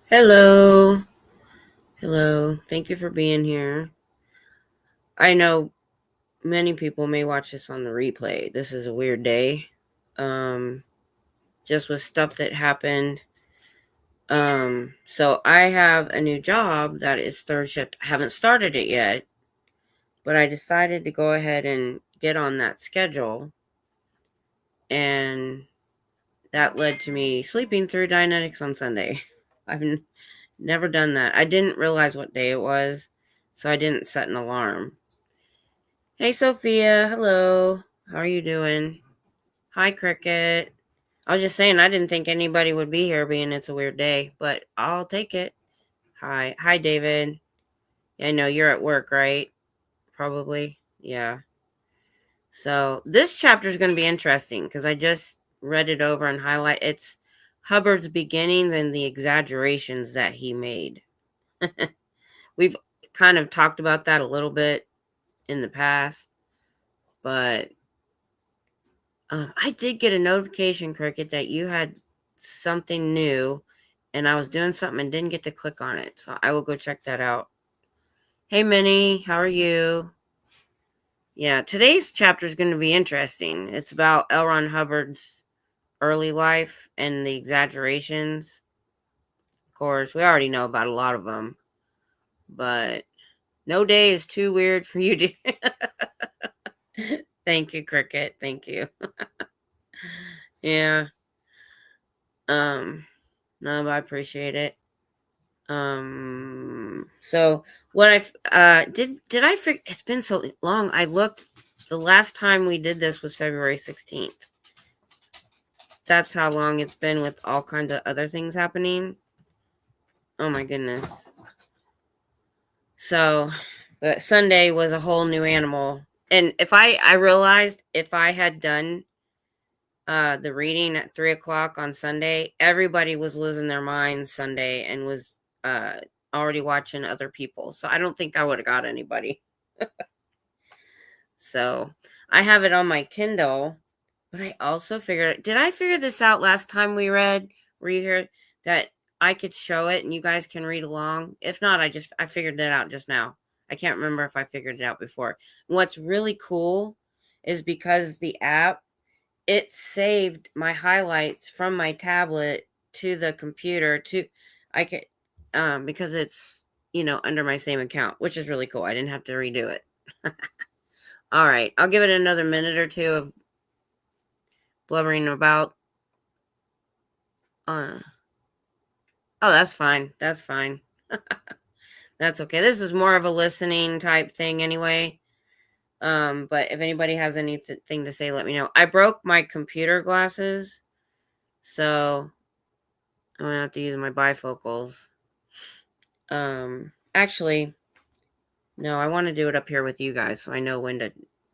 Hello. Hello. Thank you for being here. I know many people may watch this on the replay. This is a weird day. Um, just with stuff that happened. So I have a new job that is third shift. I haven't started it yet, but I decided to go ahead and get on that schedule. And that led to me sleeping through Dianetics on Sunday. I've never done that. I didn't realize what day it was, so I didn't set an alarm. Hey, Sophia. Hello. How are you doing? Hi, Cricket. I was just saying, I didn't think anybody would be here being it's a weird day, but I'll take it. Hi. Hi, David. Yeah, I know you're at work, right? Probably. Yeah. So this chapter is going to be interesting because I just read it over and highlight. It's Hubbard's beginnings and the exaggerations that he made. We've kind of talked about that a little bit in the past, but I did get a notification, Cricket, that you had something new, and I was doing something and didn't get to click on it. So I will go check that out. Hey, Minnie, how are you? Yeah, today's chapter is going to be interesting. It's about L. Ron Hubbard's early life and the exaggerations. Of course, we already know about a lot of them, but no day is too weird for you to. Thank you, Cricket. Thank you. Yeah. Um. No, but I appreciate it. So what did I figure? It's been so long. I looked. The last time we did this was February 16th. That's how long it's been with all kinds of other things happening. Oh my goodness. So, but Sunday was a whole new animal. And if I realized if I had done the reading at 3 o'clock on Sunday, everybody was losing their minds Sunday and was already watching other people. So I don't think I would have got anybody. So I have it on my Kindle, but I also figured, did I figure this out last time we read? Were you here that I could show it and you guys can read along? If not, I figured that out just now. I can't remember if I figured it out before. And what's really cool is because the app, it saved my highlights from my tablet to the computer to I could because it's under my same account, which is really cool. I didn't have to redo it. All right, I'll give it another minute or two of blubbering about. Uh, oh, that's fine. That's fine. That's okay. This is more of a listening type thing anyway. But if anybody has anything to say, let me know. I broke my computer glasses, so I'm gonna have to use my bifocals. Actually, no, I want to do it up here with you guys so I know when to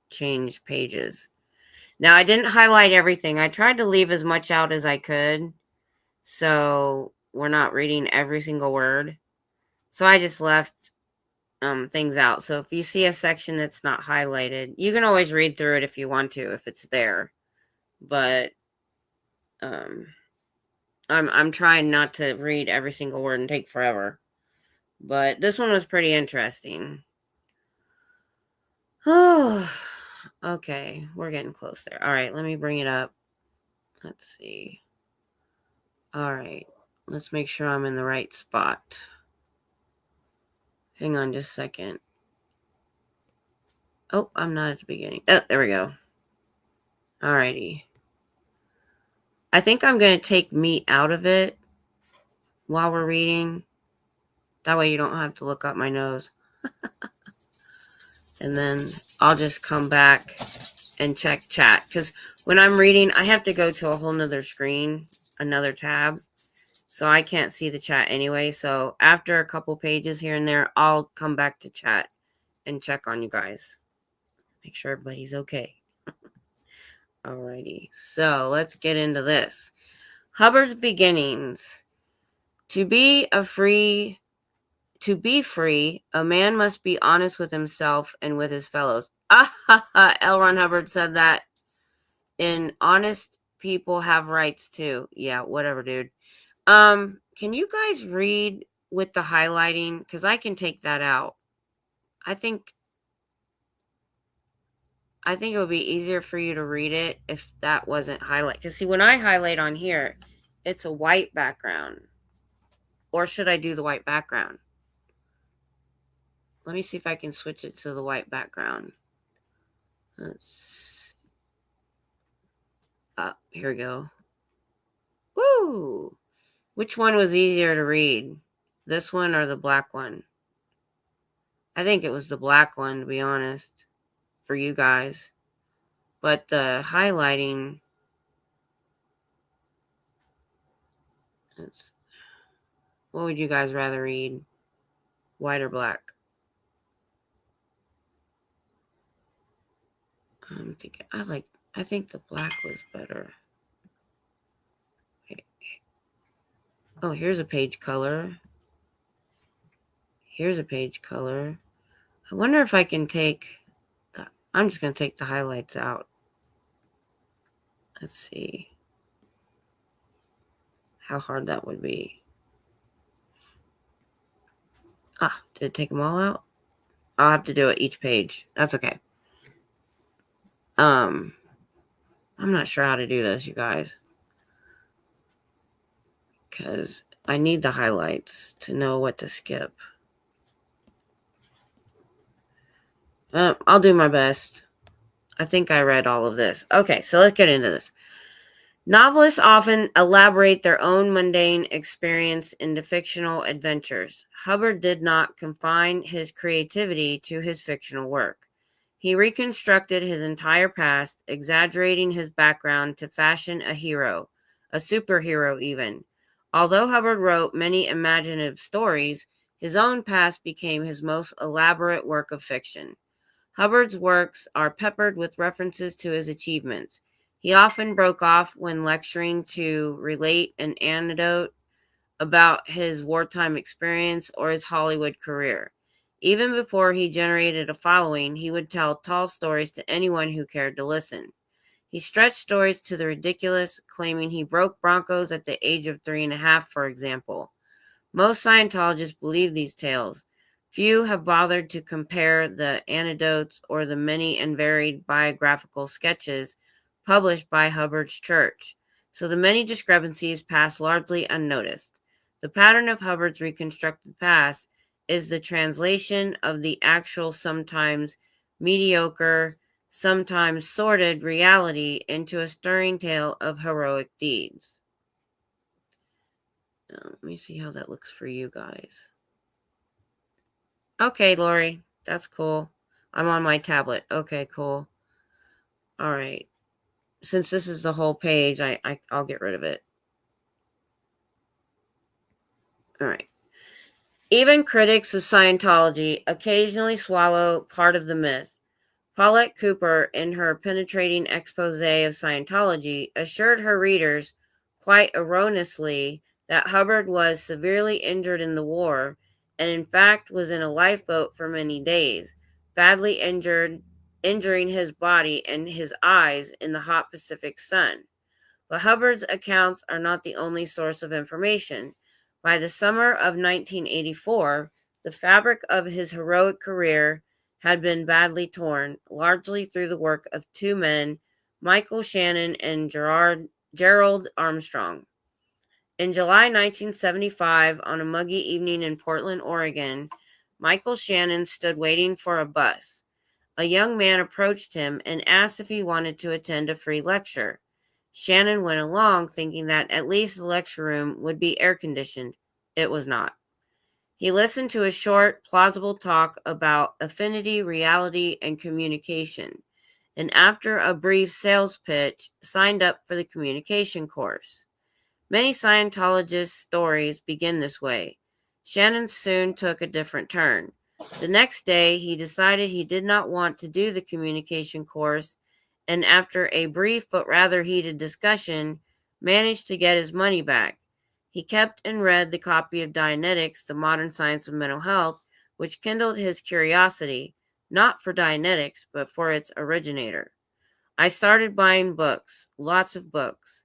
change pages. Now, I didn't highlight everything. I tried to leave as much out as I could, so we're not reading every single word. So I just left things out. So if you see a section that's not highlighted, you can always read through it if you want to, if it's there. But um, I'm trying not to read every single word and take forever. But this one was pretty interesting. Oh, okay, we're getting close there. All right, let me bring it up. Let's see. All right, let's make sure I'm in the right spot. Hang on just a second. Oh, I'm not at the beginning. Oh, there we go. All righty. I think I'm going to take me out of it while we're reading. That way you don't have to look up my nose. And then I'll just come back and check chat. Because when I'm reading, I have to go to a whole nother screen, another tab. So I can't see the chat anyway. So after a couple pages here and there, I'll come back to chat and check on you guys. Make sure everybody's okay. Alrighty. So let's get into this. Hubbard's beginnings. To be free, a man must be honest with himself and with his fellows. L. Ron Hubbard said that in Honest people have rights too. Yeah, whatever, dude. Can you guys read with the highlighting? Because I can take that out. I think it would be easier for you to read it if that wasn't highlight. Because see, when I highlight on here, it's a white background. Or should I do the white background? Let me see if I can switch it to the white background. Here we go. Woo! Which one was easier to read? This one or the black one? I think it was the black one, to be honest, for you guys. But the highlighting, what would you guys rather read? White or black? I'm thinking, I think the black was better. Oh, here's a page color. Here's a page color. I wonder if I can I'm just going to take the highlights out. Let's see how hard that would be. Did it take them all out? I'll have to do it each page. That's okay. I'm not sure how to do this, you guys. Because I need the highlights to know what to skip. I'll do my best. I think I read all of this. Okay, so let's get into this. Novelists often elaborate their own mundane experience into fictional adventures. Hubbard did not confine his creativity to his fictional work. He reconstructed his entire past, exaggerating his background to fashion a hero, a superhero even. Although Hubbard wrote many imaginative stories, his own past became his most elaborate work of fiction. Hubbard's works are peppered with references to his achievements. He often broke off when lecturing to relate an anecdote about his wartime experience or his Hollywood career. Even before he generated a following, he would tell tall stories to anyone who cared to listen. He stretched stories to the ridiculous, claiming he broke Broncos at the age of 3.5, for example. Most Scientologists believe these tales. Few have bothered to compare the anecdotes or the many and varied biographical sketches published by Hubbard's church, so the many discrepancies pass largely unnoticed. The pattern of Hubbard's reconstructed past is the translation of the actual, sometimes mediocre, sometimes sordid reality into a stirring tale of heroic deeds. Now, let me see how that looks for you guys. Okay, Lori, that's cool. I'm on my tablet. Okay, cool. All right. Since this is the whole page, I'll get rid of it. All right. Even critics of Scientology occasionally swallow part of the myth. Paulette Cooper, in her penetrating expose of Scientology, assured her readers, quite erroneously, that Hubbard was severely injured in the war, and in fact was in a lifeboat for many days, badly injuring his body and his eyes in the hot Pacific sun. But Hubbard's accounts are not the only source of information. By the summer of 1984, the fabric of his heroic career had been badly torn, largely through the work of two men, Michael Shannon and Gerald Armstrong. In July 1975, on a muggy evening in Portland, Oregon, Michael Shannon stood waiting for a bus. A young man approached him and asked if he wanted to attend a free lecture. Shannon went along, thinking that at least the lecture room would be air-conditioned. It was not. He listened to a short, plausible talk about affinity, reality, and communication, and after a brief sales pitch, signed up for the communication course. Many Scientologist stories begin this way. Shannon soon took a different turn. The next day, he decided he did not want to do the communication course, and after a brief but rather heated discussion, managed to get his money back. He kept and read the copy of Dianetics, the Modern Science of Mental Health, which kindled his curiosity, not for Dianetics, but for its originator. I started buying books, lots of books.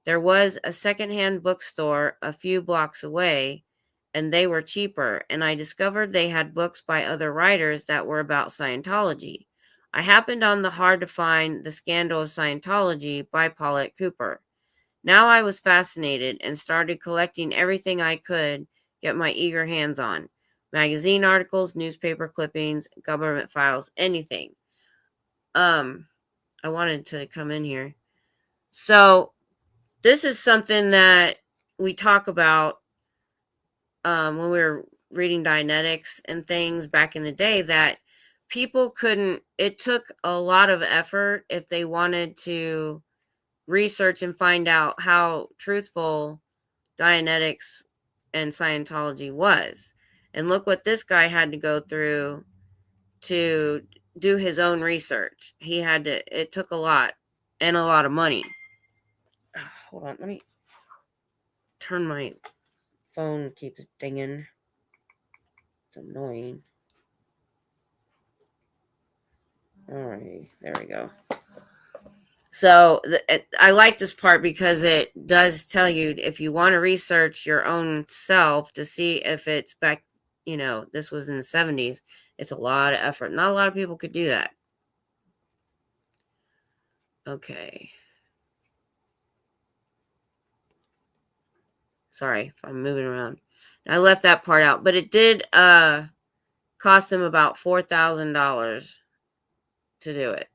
There was a secondhand bookstore a few blocks away, and they were cheaper, and I discovered they had books by other writers that were about Scientology. I happened on the hard to find The Scandal of Scientology by Paulette Cooper. Now I was fascinated and started collecting everything I could get my eager hands on. Magazine articles, newspaper clippings, government files, anything. I wanted to come in here. So this is something that we talk about when we were reading Dianetics and things back in the day, that people couldn't, it took a lot of effort if they wanted to research and find out how truthful Dianetics and Scientology was. And look what this guy had to go through to do his own research. He had to, it took a lot and a lot of money. Hold on, let me turn my phone, keeps dinging. It's annoying. All right, there we go. So I like this part because it does tell you if you want to research your own self to see if it's back, this was in the 70s. It's a lot of effort. Not a lot of people could do that. Okay. Sorry if I'm moving around. I left that part out, but it did cost him about $4,000 to do it.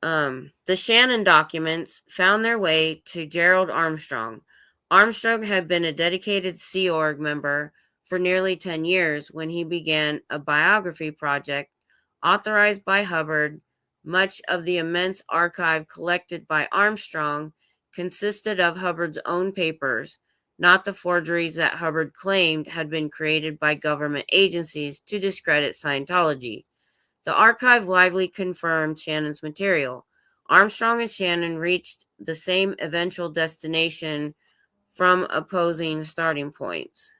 The Shannon documents found their way to Gerald Armstrong. Armstrong had been a dedicated Sea Org member for nearly 10 years when he began a biography project authorized by Hubbard. Much of the immense archive collected by Armstrong consisted of Hubbard's own papers, not the forgeries that Hubbard claimed had been created by government agencies to discredit Scientology. The archive lively confirmed Shannon's material. Armstrong and Shannon reached the same eventual destination from opposing starting points.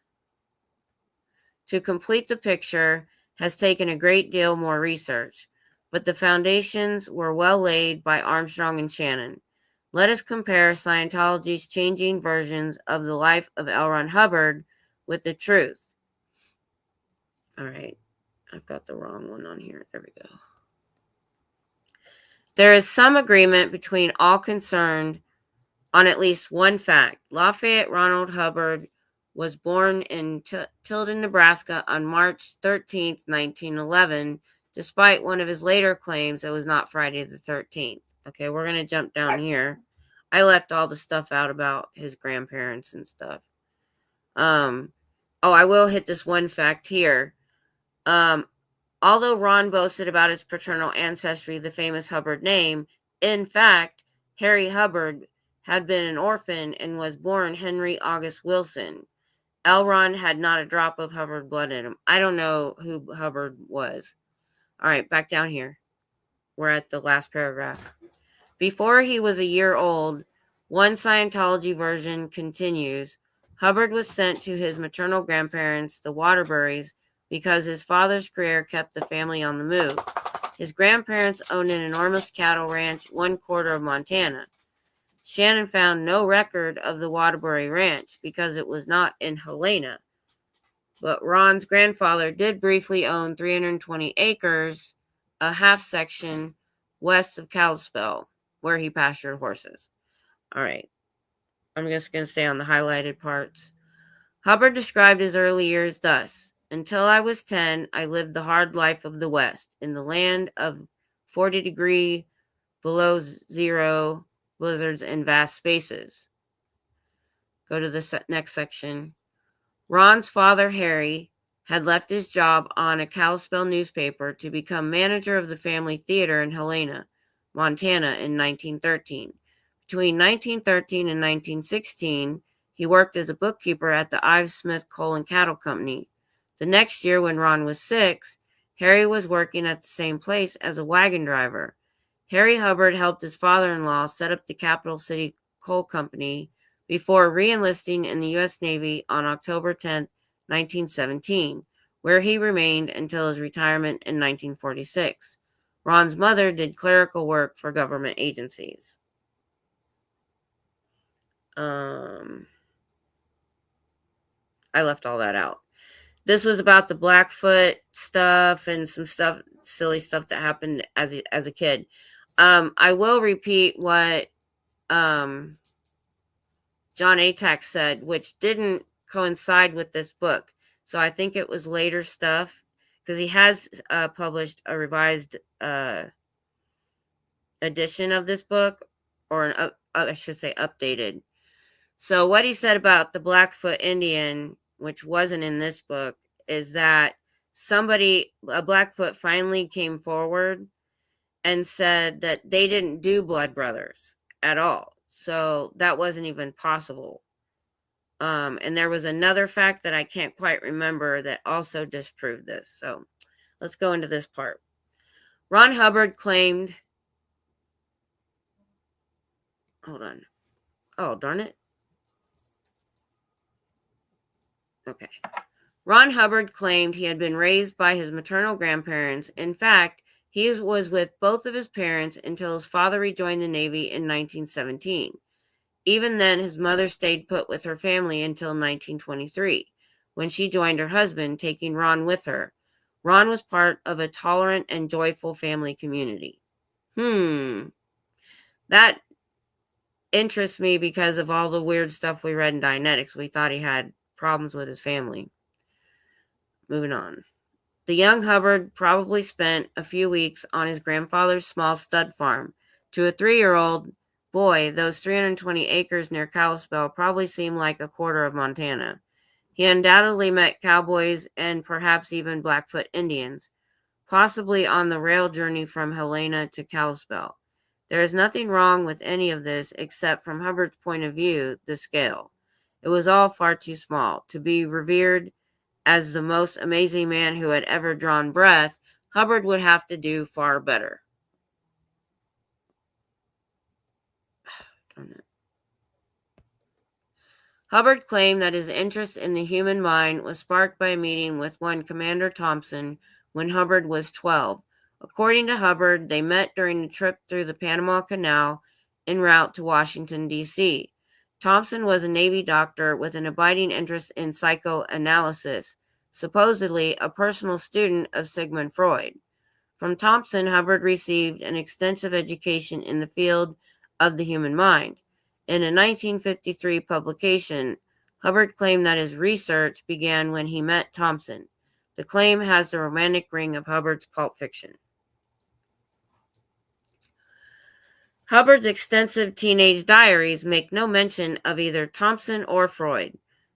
To complete the picture has taken a great deal more research, but the foundations were well laid by Armstrong and Shannon. Let us compare Scientology's changing versions of the life of L. Ron Hubbard with the truth. All right. I've got the wrong one on here. There we go. There is some agreement between all concerned on at least one fact. Lafayette Ronald Hubbard was born in Tilden, Nebraska on March 13, 1911, despite one of his later claims it was not Friday the 13th. Okay, we're going to jump down here. I left all the stuff out about his grandparents and stuff. I will hit this one fact here. Although Ron boasted about his paternal ancestry, the famous Hubbard name, in fact, Harry Hubbard had been an orphan and was born Henry August Wilson. L. Ron had not a drop of Hubbard blood in him. I don't know who Hubbard was. All right, back down here. We're at the last paragraph. Before he was a year old, one Scientology version continues, Hubbard was sent to his maternal grandparents, the Waterburys, because his father's career kept the family on the move. His grandparents owned an enormous cattle ranch 1/4 of Montana. Shannon found no record of the Waterbury Ranch because it was not in Helena. But Ron's grandfather did briefly own 320 acres, a half section west of Kalispell, where he pastured horses. All right. I'm just going to stay on the highlighted parts. Hubbard described his early years thus. Until I was 10, I lived the hard life of the West, in the land of 40-degree below zero blizzards and vast spaces. Go to the next section. Ron's father, Harry, had left his job on a Kalispell newspaper to become manager of the family theater in Helena, Montana in 1913. Between 1913 and 1916, he worked as a bookkeeper at the Ives Smith Coal and Cattle Company. The next year, when Ron was 6, Harry was working at the same place as a wagon driver. Harry Hubbard helped his father-in-law set up the Capital City Coal Company before re-enlisting in the U.S. Navy on October 10, 1917, where he remained until his retirement in 1946. Ron's mother did clerical work for government agencies. I left all that out. This was about the Blackfoot stuff and some stuff, silly stuff that happened as a kid. I will repeat what John Atack said, which didn't coincide with this book. So I think it was later stuff, because he has published a revised edition of this book, or I should say updated. So what he said about the Blackfoot Indian, which wasn't in this book, is that a Blackfoot, finally came forward and said that they didn't do blood brothers at all. So that wasn't even possible. And there was another fact that I can't quite remember that also disproved this. So let's go into this part. Ron Hubbard claimed, hold on. Oh, darn it. Okay. Ron Hubbard claimed he had been raised by his maternal grandparents. In fact, he was with both of his parents until his father rejoined the Navy in 1917. Even then, his mother stayed put with her family until 1923, when she joined her husband, taking Ron with her. Ron was part of a tolerant and joyful family community. That interests me because of all the weird stuff we read in Dianetics. We thought he had problems with his family. Moving on. The young Hubbard probably spent a few weeks on his grandfather's small stud farm. To a 3-year-old boy, those 320 acres near Kalispell probably seemed like a quarter of Montana. He undoubtedly met cowboys and perhaps even Blackfoot Indians, possibly on the rail journey from Helena to Kalispell. There is nothing wrong with any of this except, from Hubbard's point of view, the scale. It was all far too small. To be revered as the most amazing man who had ever drawn breath, Hubbard would have to do far better. Hubbard claimed that his interest in the human mind was sparked by a meeting with one Commander Thompson when Hubbard was 12. According to Hubbard, they met during a trip through the Panama Canal en route to Washington, D.C. Thompson was a Navy doctor with an abiding interest in psychoanalysis, supposedly a personal student of Sigmund Freud. From Thompson, Hubbard received an extensive education in the field of the human mind. In a 1953 publication, Hubbard claimed that his research began when he met Thompson. The claim has the romantic ring of Hubbard's pulp fiction. Hubbard's extensive teenage diaries make no mention of either Thompson or Freud,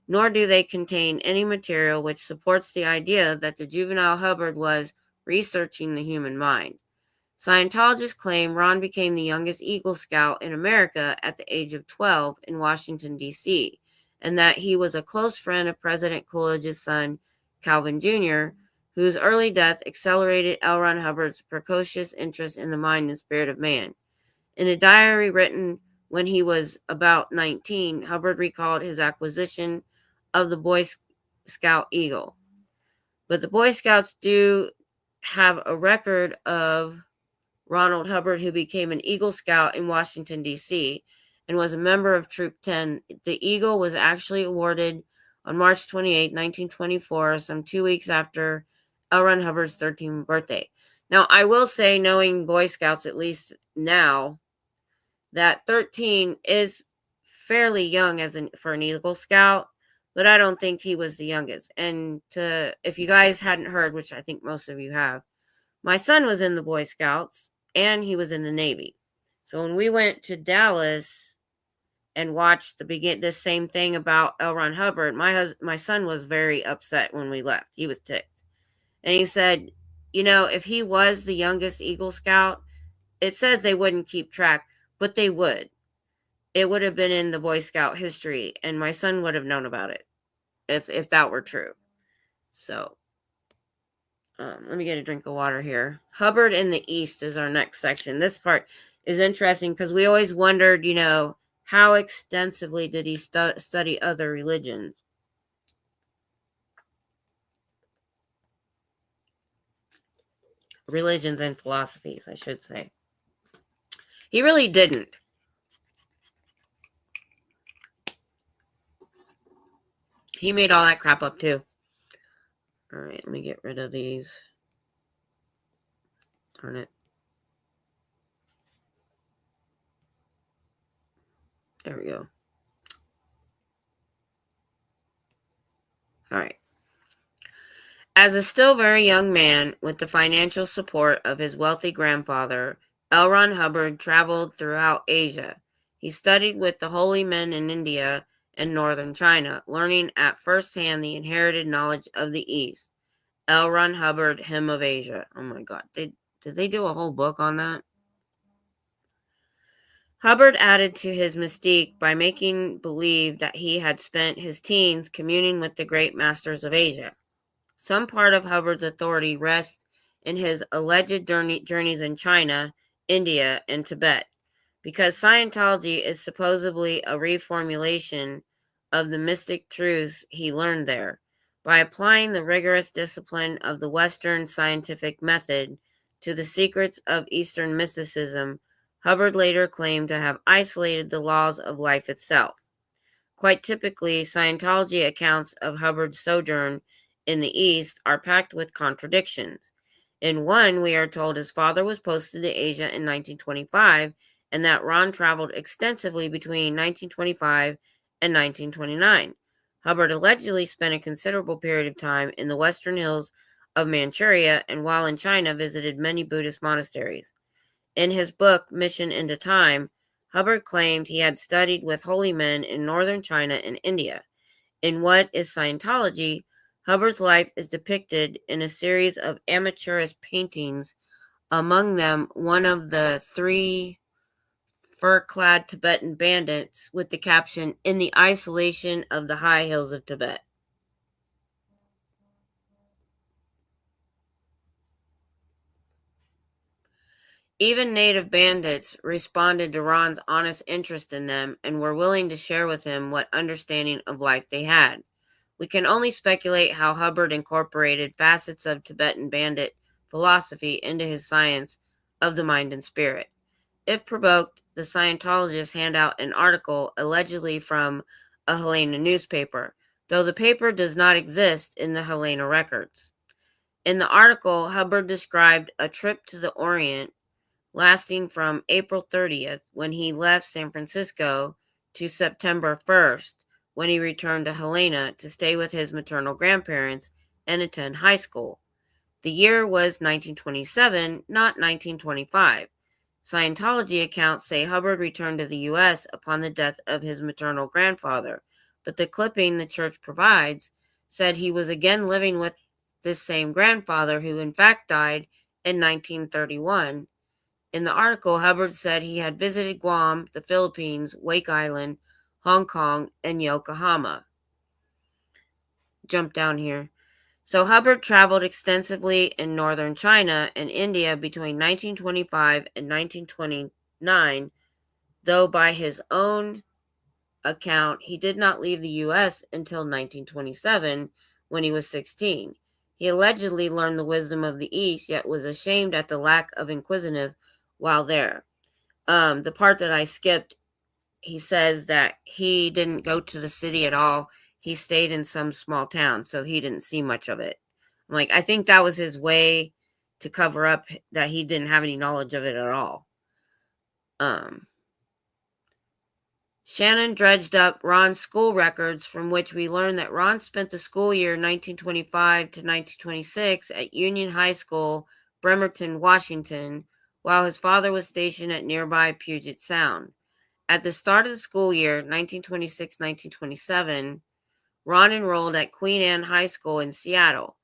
nor do they contain any material which supports the idea that the juvenile Hubbard was researching the human mind. Scientologists claim Ron became the youngest Eagle Scout in America at the age of 12 in Washington, D.C., and that he was a close friend of President Coolidge's son, Calvin Jr., whose early death accelerated L. Ron Hubbard's precocious interest in the mind and spirit of man. In a diary written when he was about 19, Hubbard recalled his acquisition of the Boy Scout Eagle. But the Boy Scouts do have a record of Ronald Hubbard, who became an Eagle Scout in Washington, D.C., and was a member of Troop 10. The Eagle was actually awarded on March 28, 1924, some 2 weeks after L. Ron Hubbard's 13th birthday. Now, I will say, knowing Boy Scouts, at least now, that 13 is fairly young for an Eagle Scout, but I don't think he was the youngest. And if you guys hadn't heard, which I think most of you have, my son was in the Boy Scouts and he was in the Navy. So when we went to Dallas and watched this same thing about L. Ron Hubbard, my son was very upset when we left. He was ticked. And he said, if he was the youngest Eagle Scout, it says they wouldn't keep track, but they would. It would have been in the Boy Scout history, and my son would have known about it if that were true. So, let me get a drink of water here. Hubbard in the East is our next section. This part is interesting because we always wondered, how extensively did he study other religions? religions and philosophies, I should say. He really didn't. He made all that crap up too. All right, let me get rid of these. Darn it. There we go. All right. As a still very young man, with the financial support of his wealthy grandfather, L. Ron Hubbard traveled throughout Asia. He studied with the holy men in India and northern China, learning at first hand the inherited knowledge of the East. L. Ron Hubbard, Hymn of Asia. Oh my God. Did they do a whole book on that? Hubbard added to his mystique by making believe that he had spent his teens communing with the great masters of Asia. Some part of Hubbard's authority rests in his alleged journeys in China, India, and Tibet, because Scientology is supposedly a reformulation of the mystic truths he learned there. By applying the rigorous discipline of the Western scientific method to the secrets of Eastern mysticism, Hubbard later claimed to have isolated the laws of life itself. Quite typically, Scientology accounts of Hubbard's sojourn in the East are packed with contradictions. In one, we are told his father was posted to Asia in 1925 and that Ron traveled extensively between 1925 and 1929. Hubbard allegedly spent a considerable period of time in the western hills of Manchuria and while in China visited many Buddhist monasteries. In his book, Mission into Time, Hubbard claimed he had studied with holy men in northern China and India. In What is Scientology?, Hubbard's life is depicted in a series of amateurish paintings, among them one of the 3 fur-clad Tibetan bandits with the caption, "In the isolation of the high hills of Tibet." Even native bandits responded to Ron's honest interest in them and were willing to share with him what understanding of life they had. We can only speculate how Hubbard incorporated facets of Tibetan bandit philosophy into his science of the mind and spirit. If provoked, the Scientologists hand out an article allegedly from a Helena newspaper, though the paper does not exist in the Helena records. In the article, Hubbard described a trip to the Orient lasting from April 30th, when he left San Francisco, to September 1st, when he returned to Helena to stay with his maternal grandparents and attend high school. The year was 1927, not 1925. Scientology accounts say Hubbard returned to the U.S. upon the death of his maternal grandfather, but the clipping the church provides said he was again living with this same grandfather, who in fact died in 1931. In the article, Hubbard said he had visited Guam, the Philippines, Wake Island, Hong Kong, and Yokohama. Jump down here. So Hubbard traveled extensively in northern China and India between 1925 and 1929, though by his own account, he did not leave the U.S. until 1927, when he was 16. He allegedly learned the wisdom of the East, yet was ashamed at the lack of inquisitive while there. The part that I skipped, he says that he didn't go to the city at all. He stayed in some small town, so he didn't see much of it. I'm like, I think that was his way to cover up that he didn't have any knowledge of it at all. Shannon dredged up Ron's school records, from which we learn that Ron spent the school year 1925 to 1926 at Union High School, Bremerton, Washington, while his father was stationed at nearby Puget Sound. At the start of the school year, 1926-1927, Ron enrolled at Queen Anne High School in Seattle.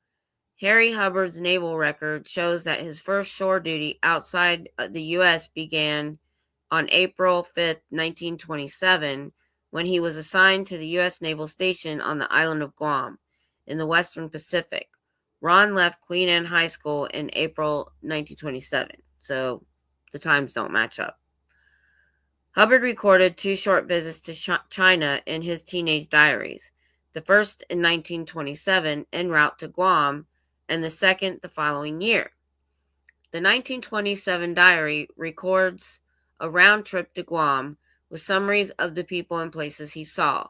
Harry Hubbard's naval record shows that his first shore duty outside the U.S. began on April 5, 1927, when he was assigned to the U.S. Naval Station on the island of Guam in the Western Pacific. Ron left Queen Anne High School in April 1927, so the times don't match up. Hubbard recorded 2 short visits to China in his teenage diaries, the first in 1927 en route to Guam, and the second the following year. The 1927 diary records a round trip to Guam with summaries of the people and places he saw.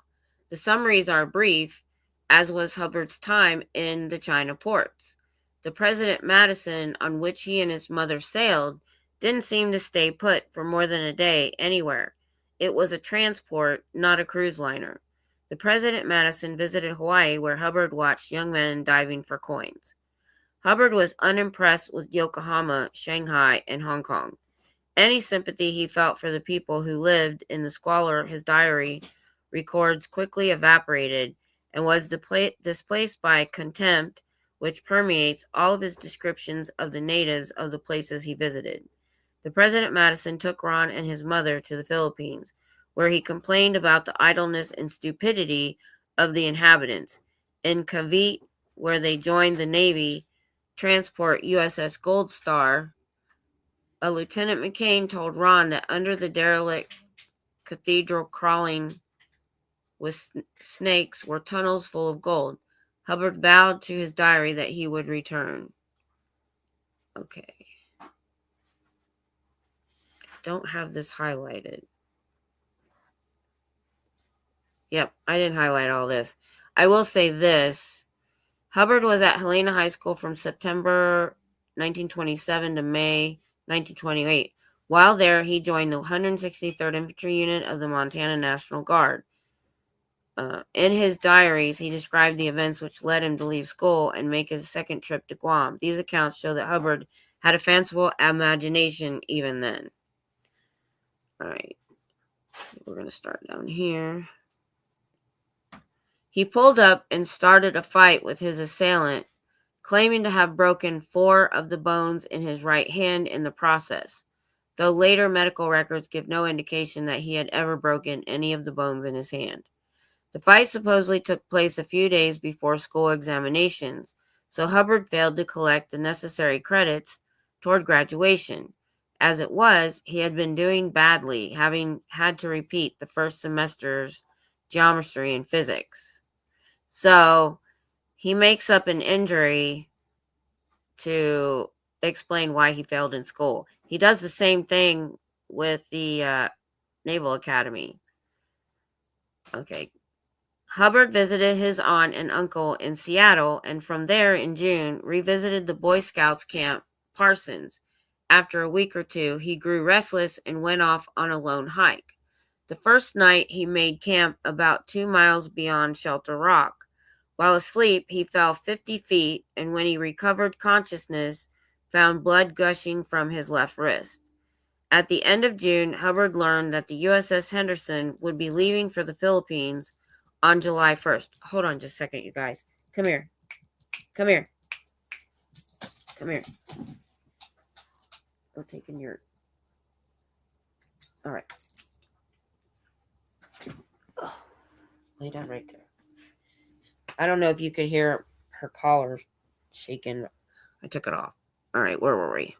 The summaries are brief, as was Hubbard's time in the China ports. The President Madison, on which he and his mother sailed, didn't seem to stay put for more than a day anywhere. It was a transport, not a cruise liner. The President Madison visited Hawaii, where Hubbard watched young men diving for coins. Hubbard was unimpressed with Yokohama, Shanghai, and Hong Kong. Any sympathy he felt for the people who lived in the squalor his diary records quickly evaporated and was displaced by contempt, which permeates all of his descriptions of the natives of the places he visited. The President Madison took Ron and his mother to the Philippines, where he complained about the idleness and stupidity of the inhabitants. In Cavite, where they joined the Navy transport USS Gold Star, a Lieutenant McCain told Ron that under the derelict cathedral crawling with snakes were tunnels full of gold. Hubbard vowed to his diary that he would return. Okay. I don't have this highlighted. Yep, I didn't highlight all this. I will say this. Hubbard was at Helena High School from September 1927 to May 1928. While there, he joined the 163rd Infantry Unit of the Montana National Guard. In his diaries, he described the events which led him to leave school and make his second trip to Guam. These accounts show that Hubbard had a fanciful imagination even then. All right, we're going to start down here. He pulled up and started a fight with his assailant, claiming to have broken 4 of the bones in his right hand in the process, though later medical records give no indication that he had ever broken any of the bones in his hand. The fight supposedly took place a few days before school examinations, so Hubbard failed to collect the necessary credits toward graduation. As it was, he had been doing badly, having had to repeat the first semester's geometry and physics. So he makes up an injury to explain why he failed in school. He does the same thing with the Naval Academy. Okay. Hubbard visited his aunt and uncle in Seattle, and from there in June revisited the Boy Scouts camp Parsons. After a week or two, he grew restless and went off on a lone hike. The first night, he made camp about 2 miles beyond Shelter Rock. While asleep, he fell 50 feet, and when he recovered consciousness, found blood gushing from his left wrist. At the end of June, Hubbard learned that the USS Henderson would be leaving for the Philippines on July 1st. Hold on just a second, you guys. Come here. Come here. Come here. Go take in your... All right. Oh, lay down right there. I don't know if you could hear her collar shaking. I took it off. All right, where were we?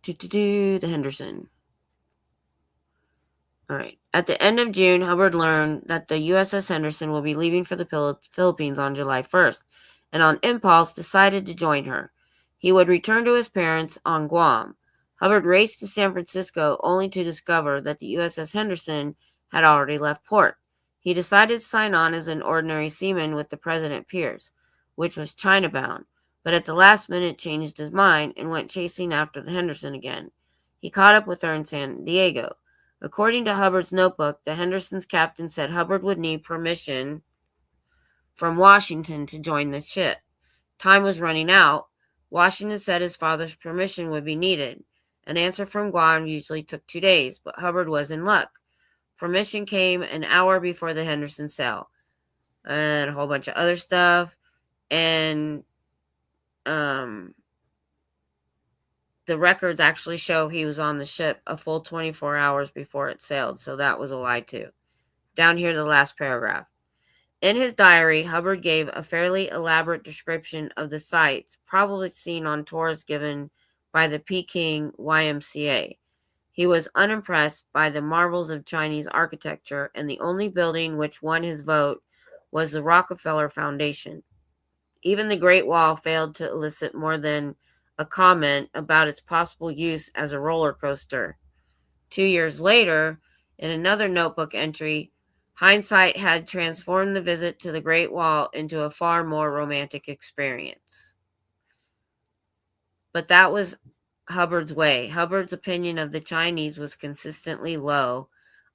The Henderson. All right. At the end of June, Hubbard learned that the USS Henderson will be leaving for the Philippines on July 1st, and on impulse decided to join her. He would return to his parents on Guam. Hubbard raced to San Francisco only to discover that the USS Henderson had already left port. He decided to sign on as an ordinary seaman with the President Pierce, which was China-bound, but at the last minute changed his mind and went chasing after the Henderson again. He caught up with her in San Diego. According to Hubbard's notebook, the Henderson's captain said Hubbard would need permission from Washington to join the ship. Time was running out. Washington said his father's permission would be needed. An answer from Guam usually took 2 days, but Hubbard was in luck. Permission came an hour before the Henderson sailed, and a whole bunch of other stuff. And the records actually show he was on the ship a full 24 hours before it sailed, so that was a lie too. Down here, the last paragraph. In his diary, Hubbard gave a fairly elaborate description of the sights, probably seen on tours given by the Peking YMCA. He was unimpressed by the marvels of Chinese architecture, and the only building which won his vote was the Rockefeller Foundation. Even the Great Wall failed to elicit more than a comment about its possible use as a roller coaster. 2 years later, in another notebook entry, hindsight had transformed the visit to the Great Wall into a far more romantic experience. But that was Hubbard's way. Hubbard's opinion of the Chinese was consistently low.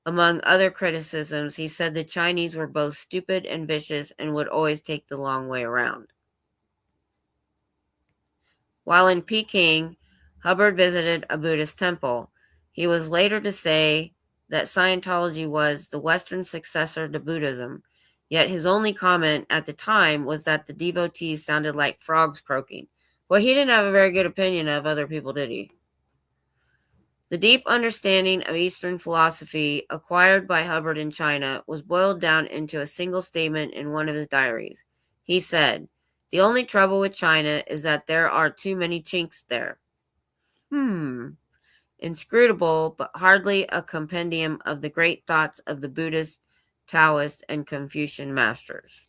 Among other criticisms, he said the Chinese were both stupid and vicious and would always take the long way around. While in Peking, Hubbard visited a Buddhist temple. He was later to say that Scientology was the Western successor to Buddhism, yet his only comment at the time was that the devotees sounded like frogs croaking. Well, he didn't have a very good opinion of other people, did he? The deep understanding of Eastern philosophy acquired by Hubbard in China was boiled down into a single statement in one of his diaries. He said, "The only trouble with China is that there are too many chinks there." Inscrutable, but hardly a compendium of the great thoughts of the Buddhist, Taoist, and Confucian masters.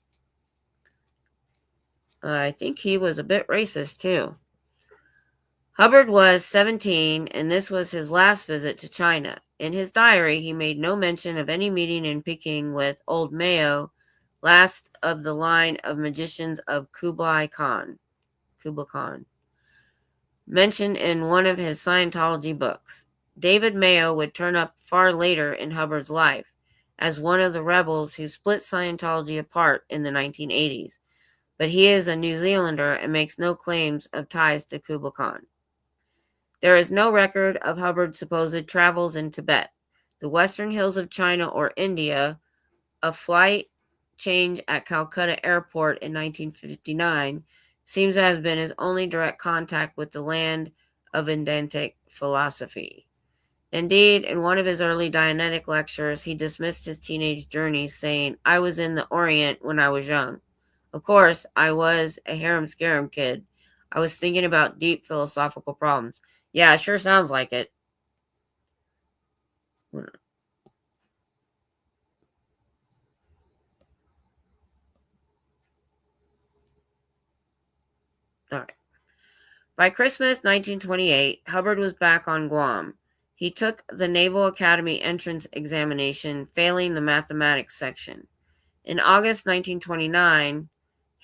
I think he was a bit racist, too. Hubbard was 17, and this was his last visit to China. In his diary, he made no mention of any meeting in Peking with Old Mayo, last of the line of magicians of Kublai Khan, mentioned in one of his Scientology books. David Mayo would turn up far later in Hubbard's life as one of the rebels who split Scientology apart in the 1980s, but he is a New Zealander and makes no claims of ties to Kublai Khan. There is no record of Hubbard's supposed travels in Tibet, the western hills of China, or India. A flight change at Calcutta Airport in 1959 seems to have been his only direct contact with the land of Vedantic philosophy. Indeed, in one of his early Dianetic lectures, he dismissed his teenage journeys, saying, "I was in the Orient when I was young. Of course, I was a harem-scarum kid. I was thinking about deep philosophical problems." Yeah, it sure sounds like it. All right. By Christmas 1928, Hubbard was back on Guam. He took the Naval Academy entrance examination, failing the mathematics section. In August 1929,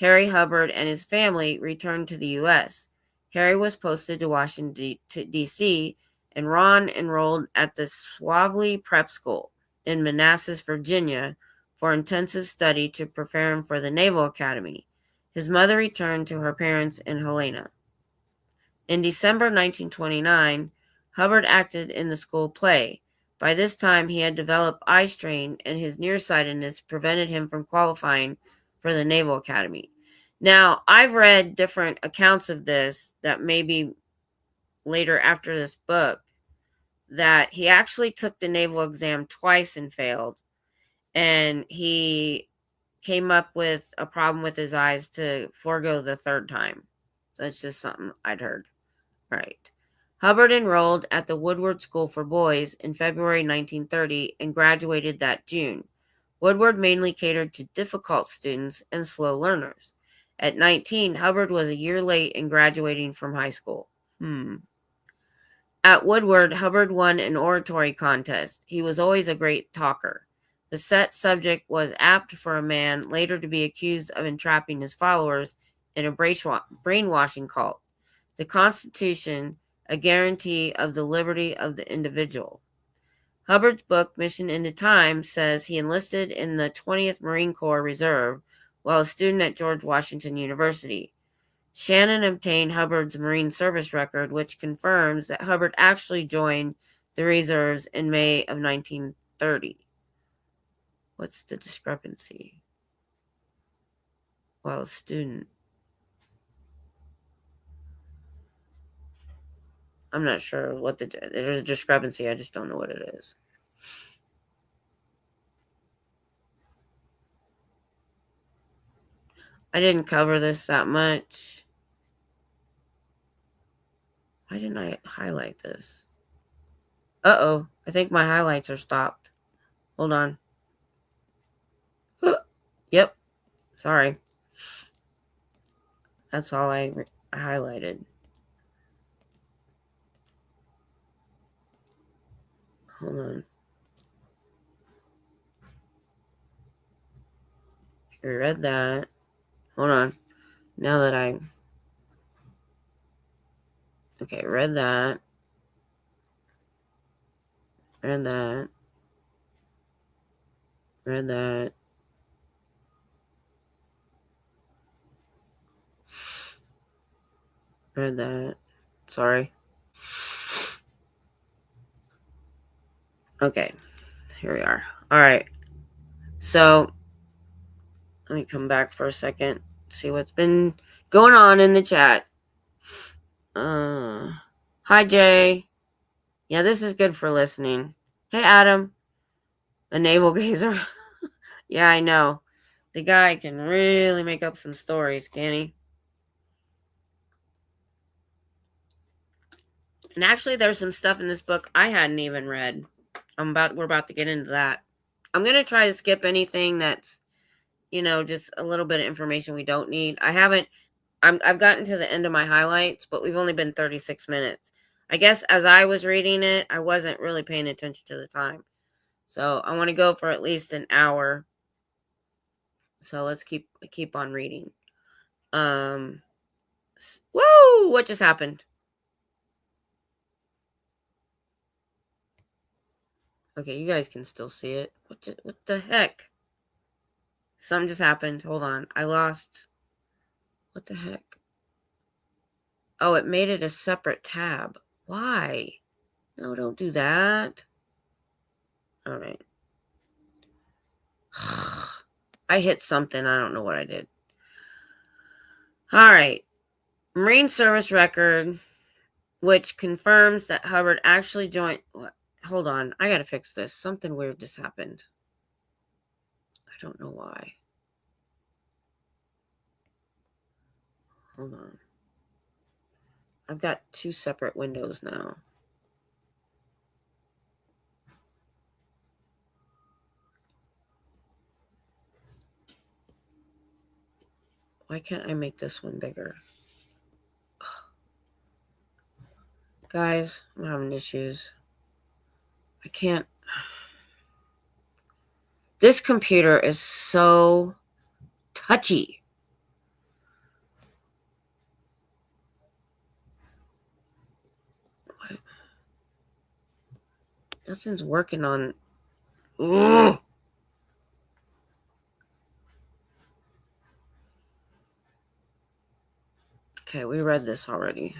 Harry Hubbard and his family returned to the U.S. Harry was posted to Washington, D.C., and Ron enrolled at the Swavely Prep School in Manassas, Virginia, for intensive study to prepare him for the Naval Academy. His mother returned to her parents in Helena. In December 1929, Hubbard acted in the school play. By this time, he had developed eye strain, and his nearsightedness prevented him from qualifying for the Naval Academy. Now, I've read different accounts of this that maybe later after this book, that he actually took the naval exam twice and failed, and he came up with a problem with his eyes to forego the third time. That's just something I'd heard. Right. Hubbard enrolled at the Woodward School for Boys in February 1930 and graduated that June. Woodward mainly catered to difficult students and slow learners. At 19, Hubbard was a year late in graduating from high school. At Woodward, Hubbard won an oratory contest. He was always a great talker. The set subject was apt for a man later to be accused of entrapping his followers in a brainwashing cult. The Constitution, a guarantee of the liberty of the individual. Hubbard's book, Mission into Time, says he enlisted in the 20th Marine Corps Reserve while a student at George Washington University. Shannon obtained Hubbard's Marine service record, which confirms that Hubbard actually joined the reserves in May of 1930. What's the discrepancy? While a student. I'm not sure what there's a discrepancy. I just don't know what it is. I didn't cover this that much. Why didn't I highlight this? Uh-oh. I think my highlights are stopped. Hold on. Yep. Sorry. That's all I highlighted. Hold on. I read that. Hold on. Now that I... Okay, read that. Read that. Read that. Read that. Sorry. Okay. Here we are. All right. So, let me come back for a second. See what's been going on in the chat. Hi, Jay. Yeah, this is good for listening. Hey, Adam. The navel gazer. Yeah, I know. The guy can really make up some stories, can he? And actually, there's some stuff in this book I hadn't even read. We're about to get into that. I'm gonna try to skip anything that's, just a little bit of information we don't need. I've gotten to the end of my highlights, but we've only been 36 minutes. I guess as I was reading it, I wasn't really paying attention to the time. So I want to go for at least an hour. So let's keep on reading. Whoa! What just happened? Okay, you guys can still see it. What the heck? Something just happened. Hold on. I lost. What the heck? Oh, it made it a separate tab. Why? No, don't do that. All right. I hit something. I don't know what I did. All right. Marine Service record, which confirms that Hubbard actually joined. What? Hold on. I got to fix this. Something weird just happened. I don't know why. Hold on. I've got two separate windows now. Why can't I make this one bigger? Ugh. Guys, I'm having issues. I can't. This computer is so touchy. What? Nothing's working on. Ugh. Okay, we read this already.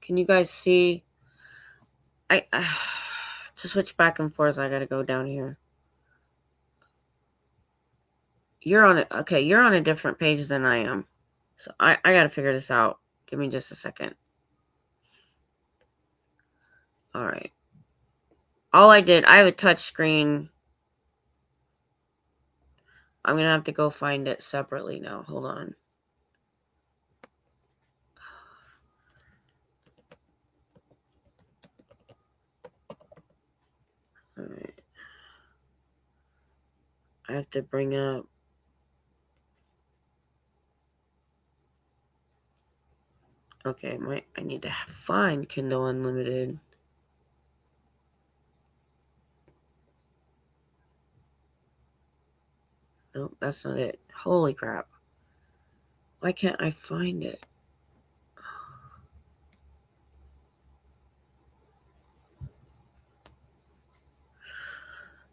Can you guys see? To switch back and forth, I gotta go down here. You're on it. Okay, you're on a different page than I am. So I gotta figure this out. Give me just a second. All right. All I did, I have a touch screen. I'm gonna have to go find it separately now. Hold on. All right. I have to bring up. Okay, I need to find Kindle Unlimited. Nope, that's not it. Holy crap. Why can't I find it?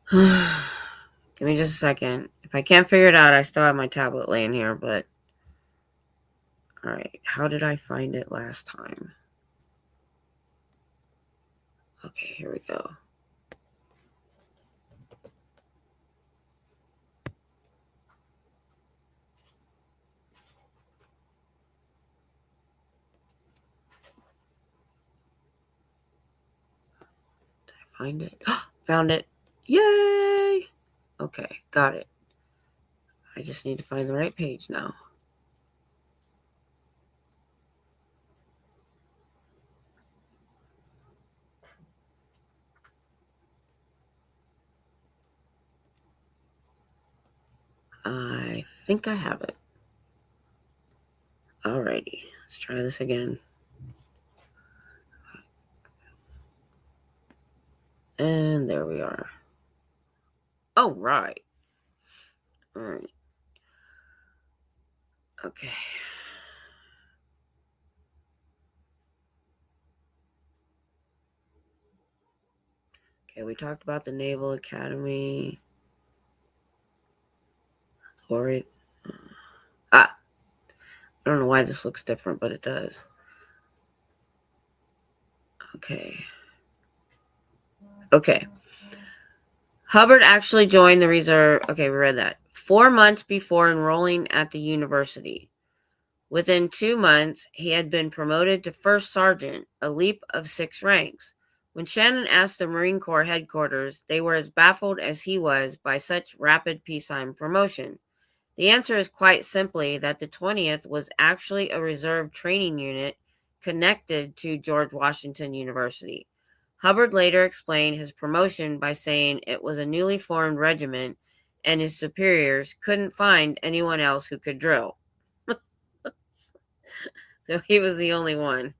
Give me just a second. If I can't figure it out, I still have my tablet laying here, but... Alright, how did I find it last time? Okay, here we go. Did I find it? Found it. Yay! Okay, got it. I just need to find the right page now. I think I have it. Alrighty, let's try this again. And there we are. Oh, right. All right. Okay. Okay, we talked about the Naval Academy. Or I don't know why this looks different, but it does. Okay. Okay. Hubbard actually joined the reserve. Okay, we read that. 4 months before enrolling at the university. Within 2 months, he had been promoted to first sergeant, a leap of 6 ranks. When Shannon asked the Marine Corps headquarters, they were as baffled as he was by such rapid peacetime promotion. The answer is quite simply that the 20th was actually a reserve training unit connected to George Washington University. Hubbard later explained his promotion by saying it was a newly formed regiment and his superiors couldn't find anyone else who could drill. So he was the only one.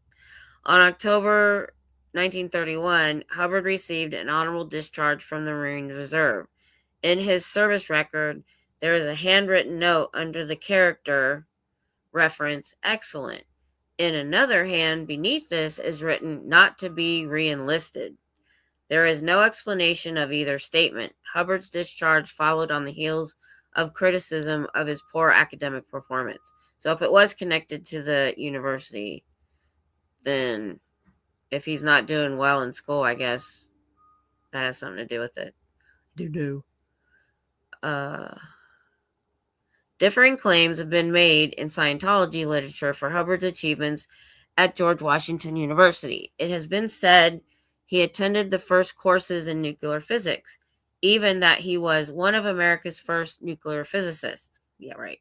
On October 1931, Hubbard received an honorable discharge from the Marine Reserve. In his service record, there is a handwritten note under the character reference excellent. In another hand beneath this is written not to be re-enlisted. There is no explanation of either statement. Hubbard's discharge followed on the heels of criticism of his poor academic performance. So if it was connected to the university, then if he's not doing well in school, I guess that has something to do with it. Do. Differing claims have been made in Scientology literature for Hubbard's achievements at George Washington University. It has been said he attended the first courses in nuclear physics, even that he was one of America's first nuclear physicists. Yeah, right.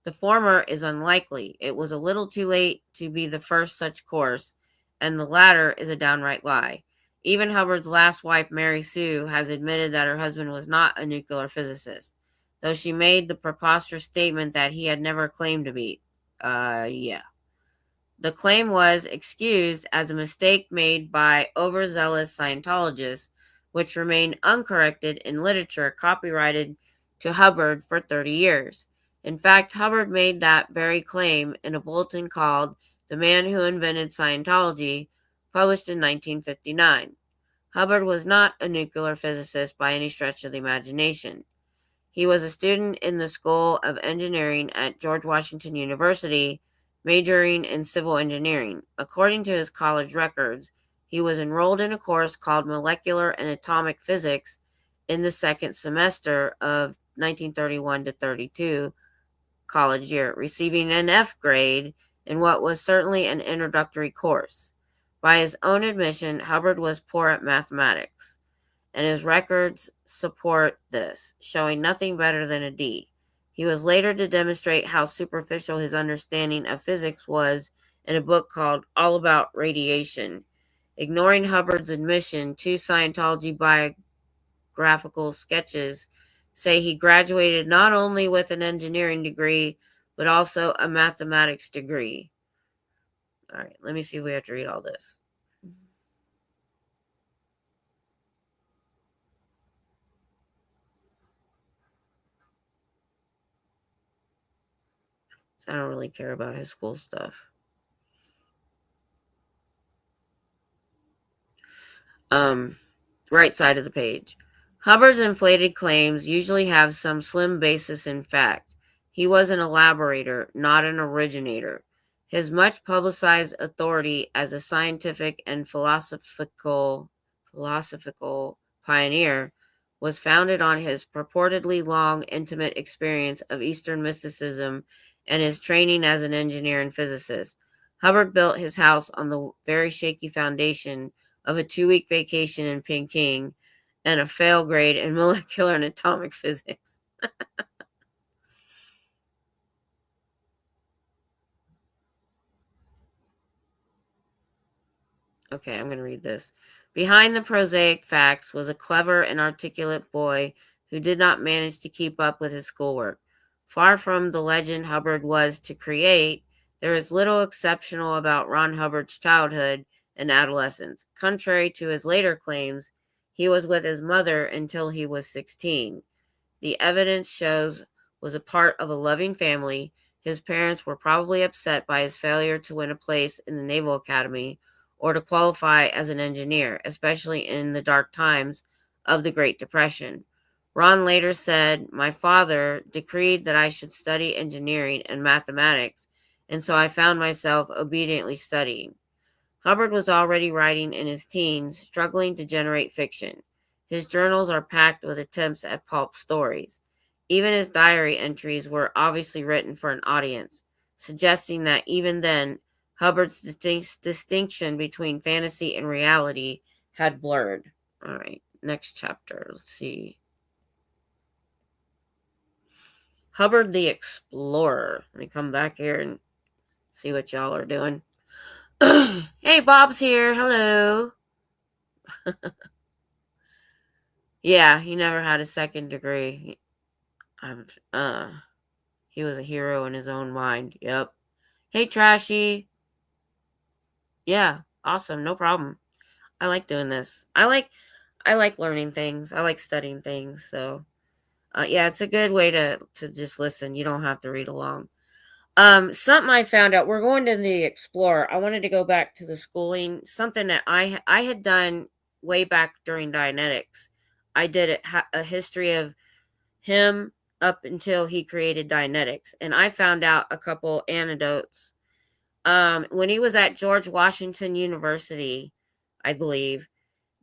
The former is unlikely. It was a little too late to be the first such course, and the latter is a downright lie. Even Hubbard's last wife, Mary Sue, has admitted that her husband was not a nuclear physicist, though she made the preposterous statement that he had never claimed to be. Yeah. The claim was excused as a mistake made by overzealous Scientologists, which remained uncorrected in literature copyrighted to Hubbard for 30 years. In fact, Hubbard made that very claim in a bulletin called The Man Who Invented Scientology, published in 1959. Hubbard was not a nuclear physicist by any stretch of the imagination. He was a student in the School of Engineering at George Washington University, majoring in civil engineering. According to his college records, he was enrolled in a course called Molecular and Atomic Physics in the second semester of 1931 to 32 college year, receiving an F grade in what was certainly an introductory course. By his own admission, Hubbard was poor at mathematics, and his records support this, showing nothing better than a D. He was later to demonstrate how superficial his understanding of physics was in a book called All About Radiation. Ignoring Hubbard's admission, two Scientology biographical sketches say he graduated not only with an engineering degree, but also a mathematics degree. All right, let me see if we have to read all this. So I don't really care about his school stuff. Right side of the page. Hubbard's inflated claims usually have some slim basis in fact. He was an elaborator, not an originator. His much publicized authority as a scientific and philosophical pioneer was founded on his purportedly long, intimate experience of Eastern mysticism and his training as an engineer and physicist. Hubbard built his house on the very shaky foundation of a 2-week vacation in Peking and a fail grade in molecular and atomic physics. Okay, I'm going to read this. Behind the prosaic facts was a clever and articulate boy who did not manage to keep up with his schoolwork. Far from the legend Hubbard was to create, there is little exceptional about Ron Hubbard's childhood and adolescence. Contrary to his later claims, he was with his mother until he was 16. The evidence shows was a part of a loving family. His parents were probably upset by his failure to win a place in the Naval Academy or to qualify as an engineer, especially in the dark times of the Great Depression. Ron later said, "My father decreed that I should study engineering and mathematics, and so I found myself obediently studying." Hubbard was already writing in his teens, struggling to generate fiction. His journals are packed with attempts at pulp stories. Even his diary entries were obviously written for an audience, suggesting that even then, Hubbard's distinction between fantasy and reality had blurred. All right, next chapter. Let's see. Hubbard the Explorer. Let me come back here and see what y'all are doing. Hey, Bob's here. Hello. Yeah, he never had a second degree. He was a hero in his own mind. Yep. Hey, Trashy. Yeah, awesome. No problem. I like doing this. I like learning things. I like studying things. So, yeah, it's a good way to just listen. You don't have to read along. Something I found out. We're going to the Explorer. I wanted to go back to the schooling. Something that I had done way back during Dianetics. I did a history of him up until he created Dianetics, and I found out a couple anecdotes. When he was at George Washington University, I believe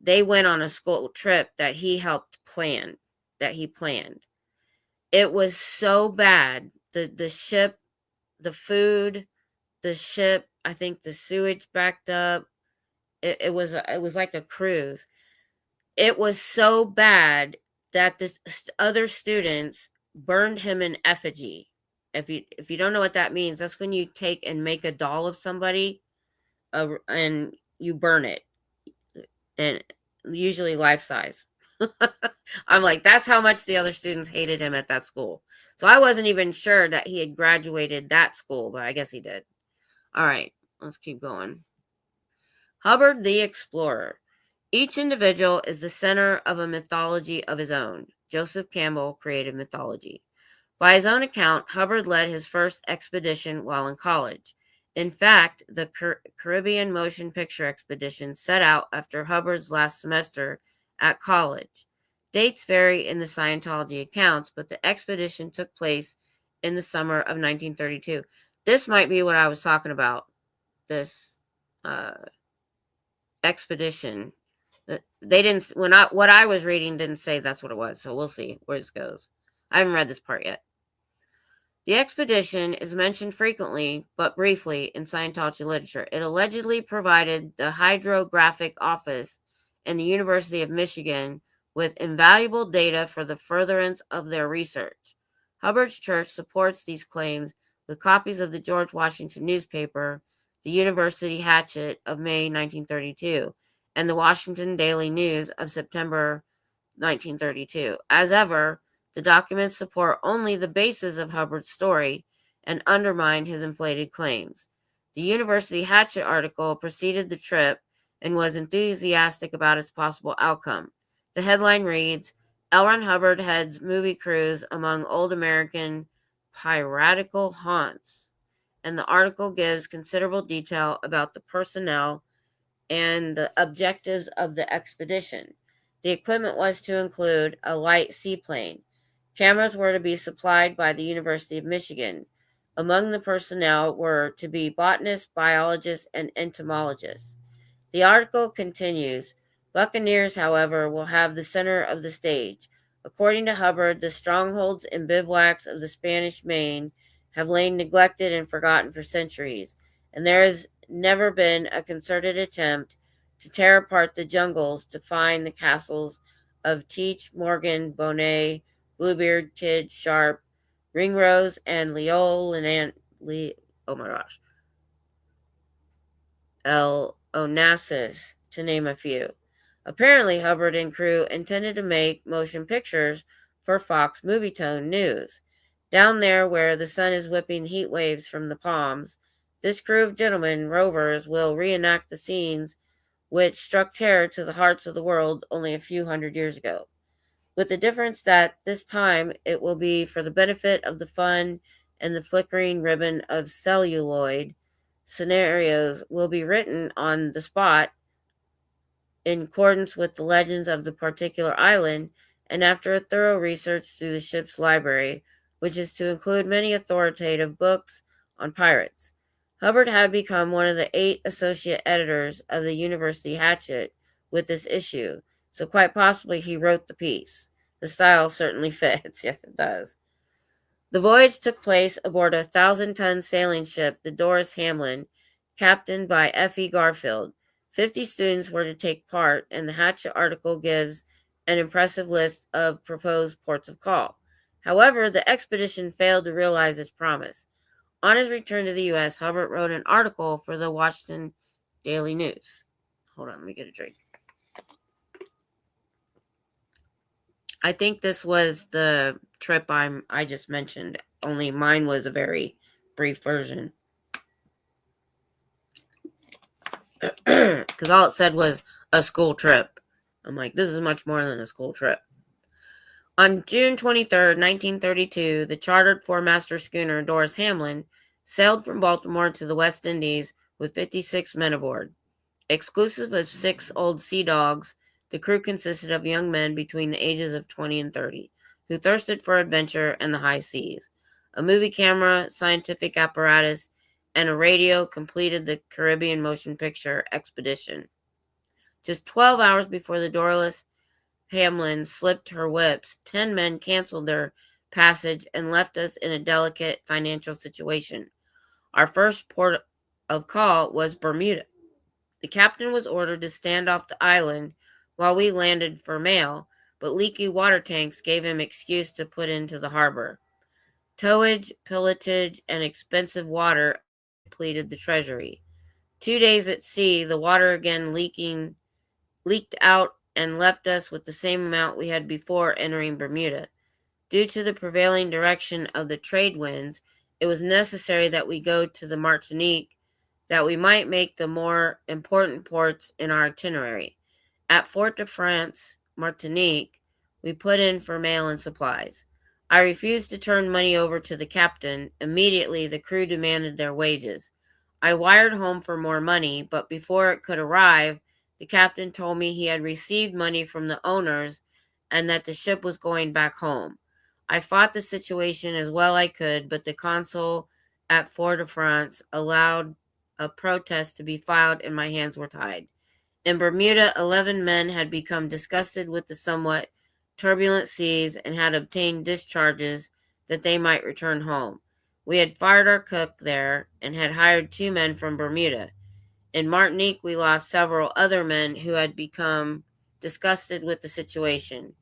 they went on a school trip that he helped plan. That he planned. It was so bad. The ship, the food, the ship. I think the sewage backed up. It was like a cruise. It was so bad that the other students burned him in effigy. If you don't know what that means, that's when you take and make a doll of somebody, and you burn it, and usually life size. I'm like, that's how much the other students hated him at that school. So I wasn't even sure that he had graduated that school, but I guess he did. All right, let's keep going. Hubbard the Explorer. Each individual is the center of a mythology of his own. Joseph Campbell created mythology. By his own account, Hubbard led his first expedition while in college. In fact, the Caribbean Motion Picture Expedition set out after Hubbard's last semester at college. Dates vary in the Scientology accounts, but the expedition took place in the summer of 1932. This might be what I was talking about, this expedition. They didn't, what I was reading didn't say that's what it was, so we'll see where this goes. I haven't read this part yet. The expedition is mentioned frequently, but briefly, in Scientology literature. It allegedly provided the Hydrographic Office and the University of Michigan with invaluable data for the furtherance of their research. Hubbard's church supports these claims with copies of the George Washington newspaper, the University Hatchet of May 1932, and the Washington Daily News of September 1932. As ever, the documents support only the basis of Hubbard's story and undermine his inflated claims. The University Hatchet article preceded the trip and was enthusiastic about its possible outcome. The headline reads, L. Ron Hubbard heads movie cruise among old American piratical haunts. And the article gives considerable detail about the personnel and the objectives of the expedition. The equipment was to include a light seaplane. Cameras were to be supplied by the University of Michigan. Among the personnel were to be botanists, biologists, and entomologists. The article continues, Buccaneers, however, will have the center of the stage. According to Hubbard, the strongholds and bivouacs of the Spanish Main have lain neglected and forgotten for centuries, and there has never been a concerted attempt to tear apart the jungles to find the castles of Teach, Morgan, Bonet, Bluebeard, Kid, Sharp, Ringrose, and El Onassis, to name a few. Apparently, Hubbard and crew intended to make motion pictures for Fox Movietone News. Down there where the sun is whipping heat waves from the palms, this crew of gentlemen rovers will reenact the scenes which struck terror to the hearts of the world only a few hundred years ago, with the difference that this time it will be for the benefit of the fun, and the flickering ribbon of celluloid scenarios will be written on the spot in accordance with the legends of the particular island, and after a thorough research through the ship's library, which is to include many authoritative books on pirates. Hubbard had become one of the 8 associate editors of the University Hatchet with this issue, so quite possibly he wrote the piece. The style certainly fits. Yes, it does. The voyage took place aboard a 1,000-ton sailing ship, the Doris Hamlin, captained by F.E. Garfield. 50 students were to take part, and the Hatchet article gives an impressive list of proposed ports of call. However, the expedition failed to realize its promise. On his return to the U.S., Hubbard wrote an article for the Washington Daily News. Hold on, let me get a drink. I think this was the trip I just mentioned, only mine was a very brief version. Because all it said was a school trip. I'm like, this is much more than a school trip. On June 23rd, 1932, the chartered 4-master schooner Doris Hamlin sailed from Baltimore to the West Indies with 56 men aboard. Exclusive of 6 old sea dogs, the crew consisted of young men between the ages of 20 and 30, who thirsted for adventure and the high seas. A movie camera, scientific apparatus, and a radio completed the Caribbean motion picture expedition. Just 12 hours before the Doris Hamlin slipped her whips, 10 men canceled their passage and left us in a delicate financial situation. Our first port of call was Bermuda. The captain was ordered to stand off the island while we landed for mail, but leaky water tanks gave him excuse to put into the harbor. Towage, pillagage, and expensive water depleted the treasury. 2 days at sea, the water again leaked out and left us with the same amount we had before entering Bermuda. Due to the prevailing direction of the trade winds, it was necessary that we go to the Martinique, that we might make the more important ports in our itinerary. At Fort-de-France, Martinique, we put in for mail and supplies. I refused to turn money over to the captain. Immediately, the crew demanded their wages. I wired home for more money, but before it could arrive, the captain told me he had received money from the owners and that the ship was going back home. I fought the situation as well I could, but the consul at Fort-de-France allowed a protest to be filed and my hands were tied. In Bermuda, 11 men had become disgusted with the somewhat turbulent seas and had obtained discharges that they might return home. We had fired our cook there and had hired 2 men from Bermuda. In Martinique, we lost several other men who had become disgusted with the situation.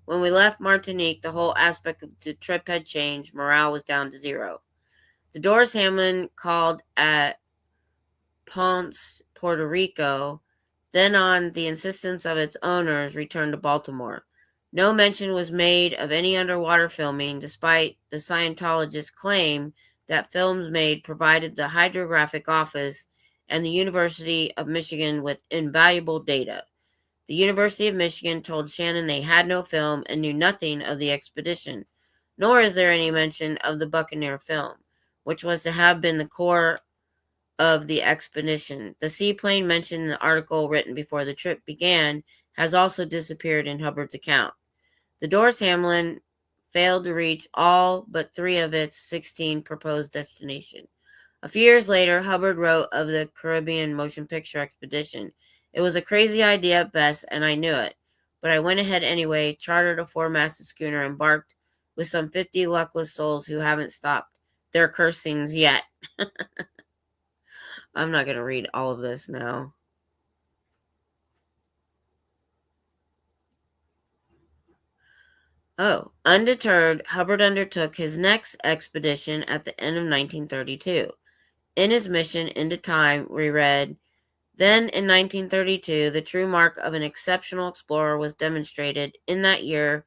When we left Martinique, the whole aspect of the trip had changed. Morale was down to 0. The Doris Hamlin called at Ponce, Puerto Rico, then on the insistence of its owners, returned to Baltimore. No mention was made of any underwater filming, despite the Scientologists' claim that films made provided the Hydrographic Office and the University of Michigan with invaluable data. The University of Michigan told Shannon they had no film and knew nothing of the expedition, nor is there any mention of the Buccaneer film, which was to have been the core of the expedition. The seaplane mentioned in the article written before the trip began has also disappeared in Hubbard's account. The Doris Hamlin failed to reach all but 3 of its 16 proposed destinations. A few years later, Hubbard wrote of the Caribbean motion picture expedition. It was a crazy idea at best, and I knew it. But I went ahead anyway, chartered a 4-masted schooner, embarked with some 50 luckless souls who haven't stopped their cursings yet. I'm not going to read all of this now. Undeterred, Hubbard undertook his next expedition at the end of 1932. In his mission into time, we read, then in 1932, the true mark of an exceptional explorer was demonstrated. In that year,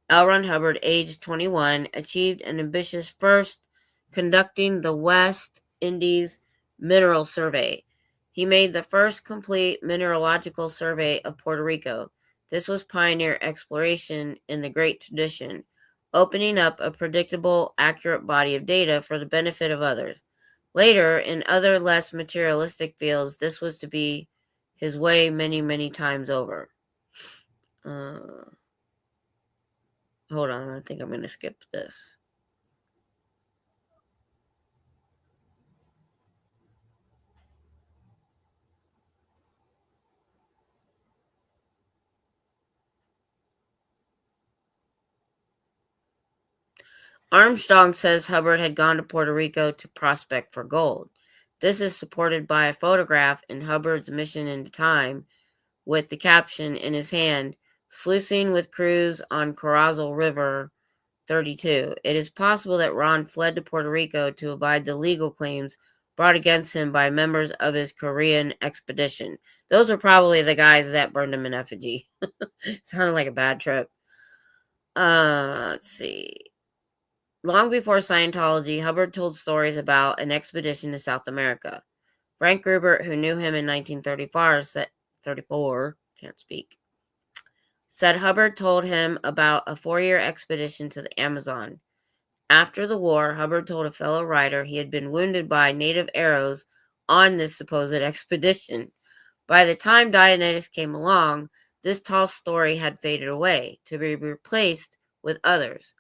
L. Ron Hubbard, aged 21, achieved an ambitious first, conducting the West Indies Mineral Survey. He made the first complete mineralogical survey of Puerto Rico. This was pioneer exploration in the Great Tradition, opening up a predictable, accurate body of data for the benefit of others. Later, in other less materialistic fields, this was to be his way many, many times over. Hold on, I think I'm going to skip this. Armstrong says Hubbard had gone to Puerto Rico to prospect for gold. This is supported by a photograph in Hubbard's Mission into Time with the caption in his hand, "Sluicing with crews on Corozal River 32. It is possible that Ron fled to Puerto Rico to avoid the legal claims brought against him by members of his Korean expedition." Those were probably the guys that burned him in effigy. Sounded like a bad trip. Let's see. Long before Scientology, Hubbard told stories about an expedition to South America. Frank Grubert, who knew him in 1934, can't speak, said Hubbard told him about a 4-year expedition to the Amazon. After the war, Hubbard told a fellow writer he had been wounded by native arrows on this supposed expedition. By the time Dianetics came along, this tall story had faded away, to be replaced with others.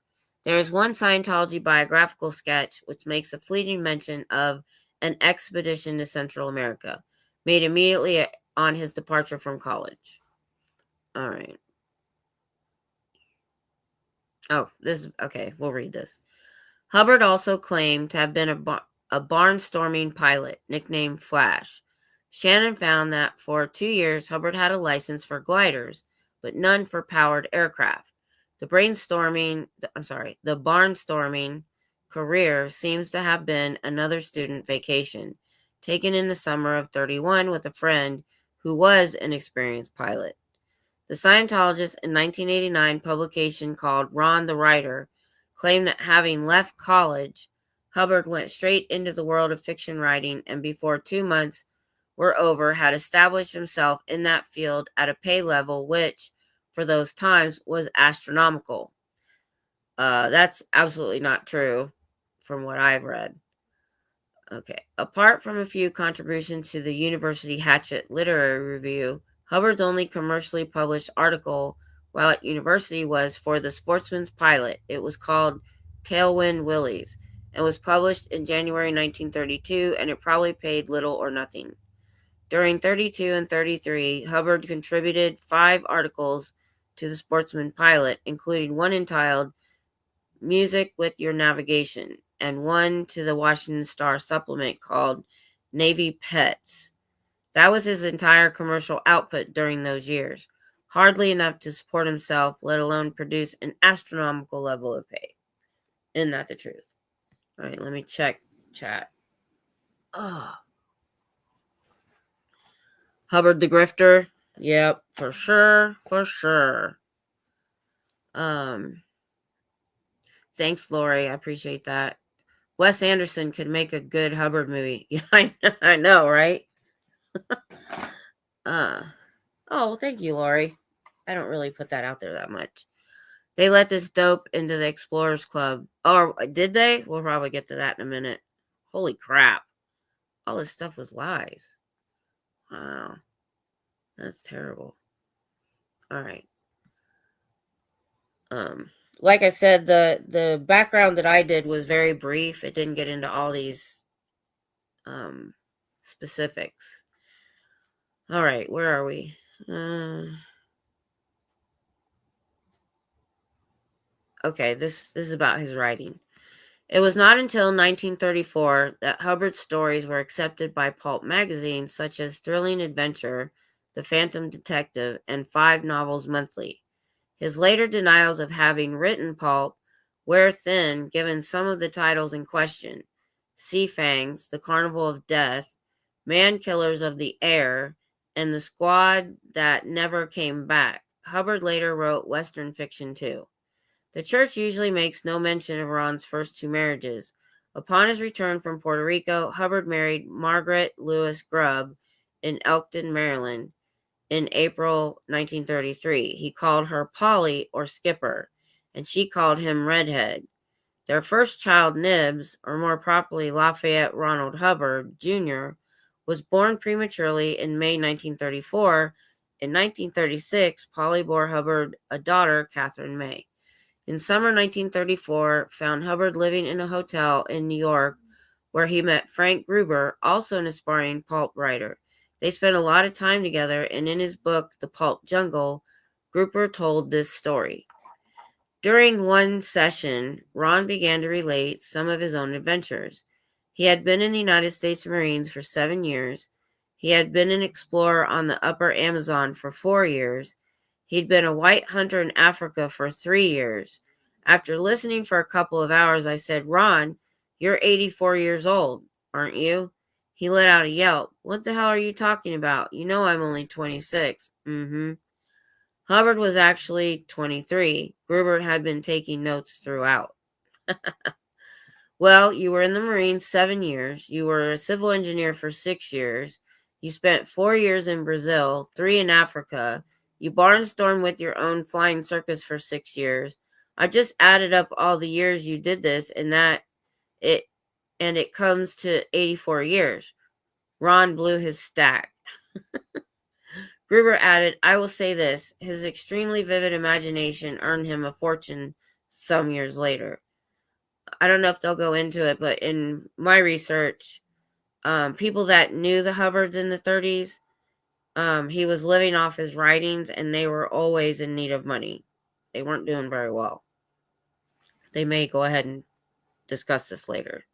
There is one Scientology biographical sketch which makes a fleeting mention of an expedition to Central America, made immediately on his departure from college. All right. Oh, this is okay. We'll read this. Hubbard also claimed to have been a barnstorming pilot, nicknamed Flash. Shannon found that for 2 years, Hubbard had a license for gliders, but none for powered aircraft. The barnstorming career seems to have been another student vacation, taken in the summer of 31 with a friend who was an experienced pilot. The Scientologist in 1989 publication called Ron the Writer claimed that having left college, Hubbard went straight into the world of fiction writing and before 2 months were over had established himself in that field at a pay level which, for those times, was astronomical. That's absolutely not true from what I've read. Okay. Apart from a few contributions to the University Hatchet Literary Review, Hubbard's only commercially published article while at university was for the Sportsman's Pilot. It was called Tailwind Willies and was published in January 1932, and it probably paid little or nothing. During 32 and 33, Hubbard contributed 5 articles to the Sportsman's Pilot, including one entitled Music with Your Navigation, and one to the Washington Star supplement called Navy Pets. That was his entire commercial output during those years. Hardly enough to support himself, let alone produce an astronomical level of pay. Isn't that the truth? All right, let me check chat. Oh. Hubbard the Grifter. Yep, for sure. For sure. Thanks, Lori. I appreciate that. Wes Anderson could make a good Hubbard movie. Yeah, I know, right? Well, thank you, Lori. I don't really put that out there that much. They let this dope into the Explorers Club. Or did they? We'll probably get to that in a minute. Holy crap. All this stuff was lies. Wow. That's terrible. All right. Like I said, the background that I did was very brief. It didn't get into all these specifics. All right, where are we? Okay, this is about his writing. It was not until 1934 that Hubbard's stories were accepted by pulp magazines such as Thrilling Adventure, The Phantom Detective, and 5 Novels Monthly. His later denials of having written pulp wear thin given some of the titles in question: Sea Fangs, The Carnival of Death, Man Killers of the Air, and The Squad That Never Came Back. Hubbard later wrote Western fiction too. The church usually makes no mention of Ron's first 2 marriages. Upon his return from Puerto Rico, Hubbard married Margaret Lewis Grubb in Elkton, Maryland, in April 1933. He called her Polly or Skipper, and she called him Redhead. Their first child, Nibs, or more properly Lafayette Ronald Hubbard, Jr., was born prematurely in May 1934. In 1936, Polly bore Hubbard a daughter, Catherine May. In summer 1934, found Hubbard living in a hotel in New York where he met Frank Gruber, also an aspiring pulp writer. They spent a lot of time together, and in his book, The Pulp Jungle, Gruber told this story. During one session, Ron began to relate some of his own adventures. He had been in the United States Marines for 7 years. He had been an explorer on the upper Amazon for 4 years. He'd been a white hunter in Africa for 3 years. After listening for a couple of hours, I said, "Ron, you're 84 years old, aren't you?" He let out a yelp. "What the hell are you talking about? You know I'm only 26. Mm-hmm. Hubbard was actually 23. Gruber had been taking notes throughout. Well, you were in the Marines 7 years. You were a civil engineer for 6 years. You spent 4 years in Brazil, 3 in Africa. You barnstormed with your own flying circus for 6 years. I just added up all the years you did this, and it comes to 84 years. Ron blew his stack. Gruber added, "I will say this, his extremely vivid imagination earned him a fortune some years later." I don't know if they'll go into it, but in my research, people that knew the Hubbards in the 30s, he was living off his writings, and they were always in need of money. They weren't doing very well. They may go ahead and discuss this later.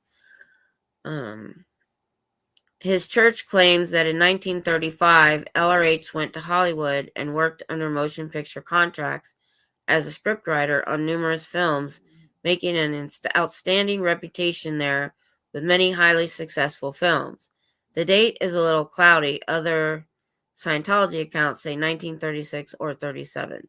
His church claims that in 1935, LRH went to Hollywood and worked under motion picture contracts as a scriptwriter on numerous films, making an outstanding reputation there with many highly successful films. The date is a little cloudy. Other Scientology accounts say 1936 or 37.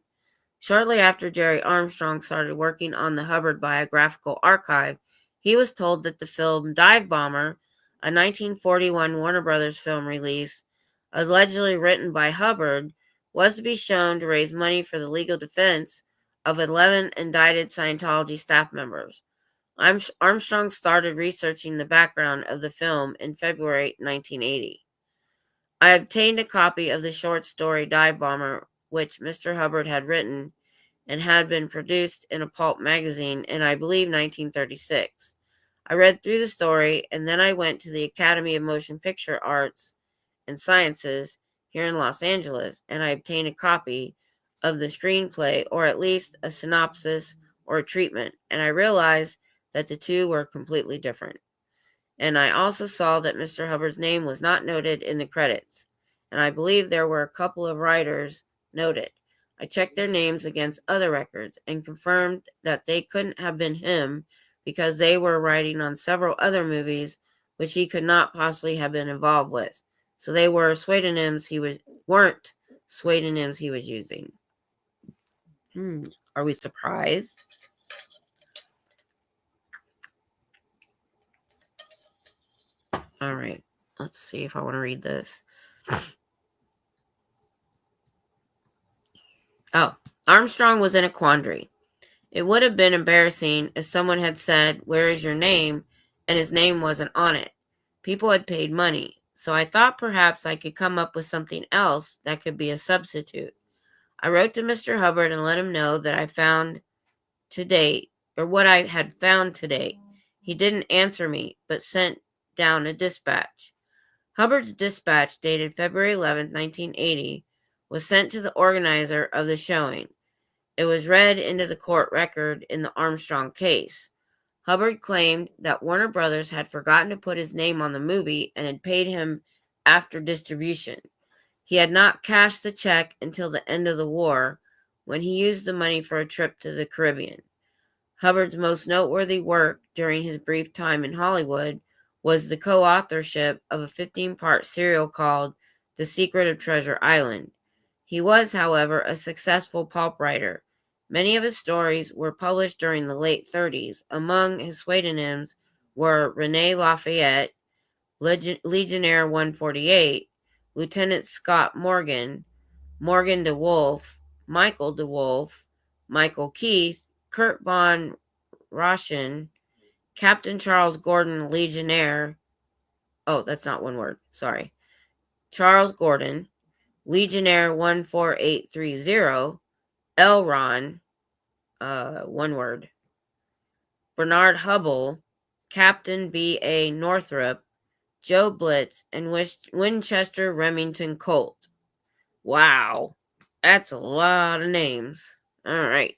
Shortly after Jerry Armstrong started working on the Hubbard Biographical Archive, he was told that the film Dive Bomber, a 1941 Warner Brothers film release, allegedly written by Hubbard, was to be shown to raise money for the legal defense of 11 indicted Scientology staff members. Armstrong started researching the background of the film in February 1980. I obtained a copy of the short story Dive Bomber, which Mr. Hubbard had written and had been produced in a pulp magazine in, I believe, 1936. I read through the story, and then I went to the Academy of Motion Picture Arts and Sciences here in Los Angeles, and I obtained a copy of the screenplay, or at least a synopsis or a treatment, and I realized that the two were completely different. And I also saw that Mr. Hubbard's name was not noted in the credits, and I believe there were a couple of writers noted. I checked their names against other records and confirmed that they couldn't have been him because they were writing on several other movies which he could not possibly have been involved with. So they weren't pseudonyms he was using. Are we surprised? All right, let's see if I want to read this. Oh, Armstrong was in a quandary. It would have been embarrassing if someone had said, "Where is your name?" and his name wasn't on it. People had paid money, so I thought perhaps I could come up with something else that could be a substitute. I wrote to Mr. Hubbard and let him know that I found to date, or what I had found to date. He didn't answer me, but sent down a dispatch. Hubbard's dispatch, dated February 11, 1980, was sent to the organizer of the showing. It was read into the court record in the Armstrong case. Hubbard claimed that Warner Brothers had forgotten to put his name on the movie and had paid him after distribution. He had not cashed the check until the end of the war, when he used the money for a trip to the Caribbean. Hubbard's most noteworthy work during his brief time in Hollywood was the co-authorship of a 15-part serial called The Secret of Treasure Island. He was, however, a successful pulp writer. Many of his stories were published during the late 30s. Among his pseudonyms were René Lafayette, Legionnaire 148, Lieutenant Scott Morgan, Morgan DeWolf, Michael DeWolf, Michael Keith, Kurt von Rauschen, Captain Charles Gordon, Legionnaire. Oh, that's not one word. Sorry. Charles Gordon, Legionnaire 14830, Elron, one word. Bernard Hubble, Captain B.A. Northrop, Joe Blitz, and Winchester Remington Colt. Wow, that's a lot of names. All right.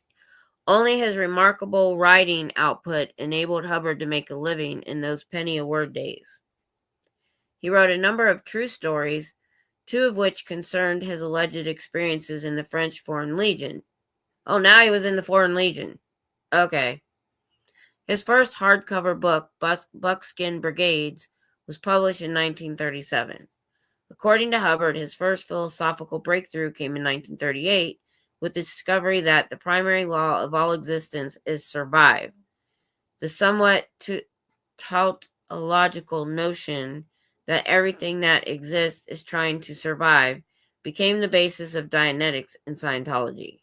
Only his remarkable writing output enabled Hubbard to make a living in those penny-a-word days. He wrote a number of true stories, two of which concerned his alleged experiences in the French Foreign Legion. Oh, now he was in the Foreign Legion. Okay. His first hardcover book, Buckskin Brigades, was published in 1937. According to Hubbard, his first philosophical breakthrough came in 1938 with the discovery that the primary law of all existence is survive. The somewhat tautological notion that everything that exists is trying to survive became the basis of Dianetics in Scientology.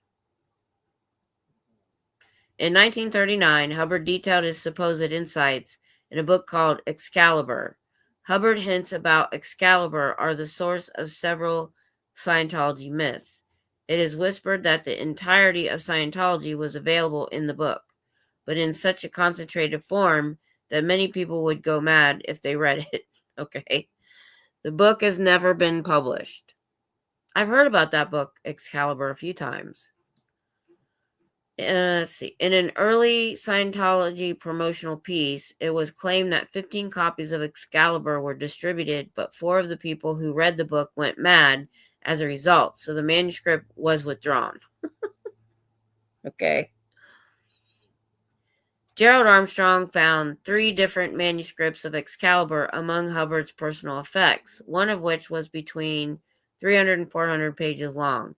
In 1939, Hubbard detailed his supposed insights in a book called Excalibur. Hubbard hints about Excalibur are the source of several Scientology myths. It is whispered that the entirety of Scientology was available in the book, but in such a concentrated form that many people would go mad if they read it. Okay. The book has never been published. I've heard about that book, Excalibur, a few times. Let's see. In an early Scientology promotional piece, it was claimed that 15 copies of Excalibur were distributed, but 4 of the people who read the book went mad as a result, so the manuscript was withdrawn. Okay. Gerald Armstrong found 3 different manuscripts of Excalibur among Hubbard's personal effects, one of which was between 300 and 400 pages long.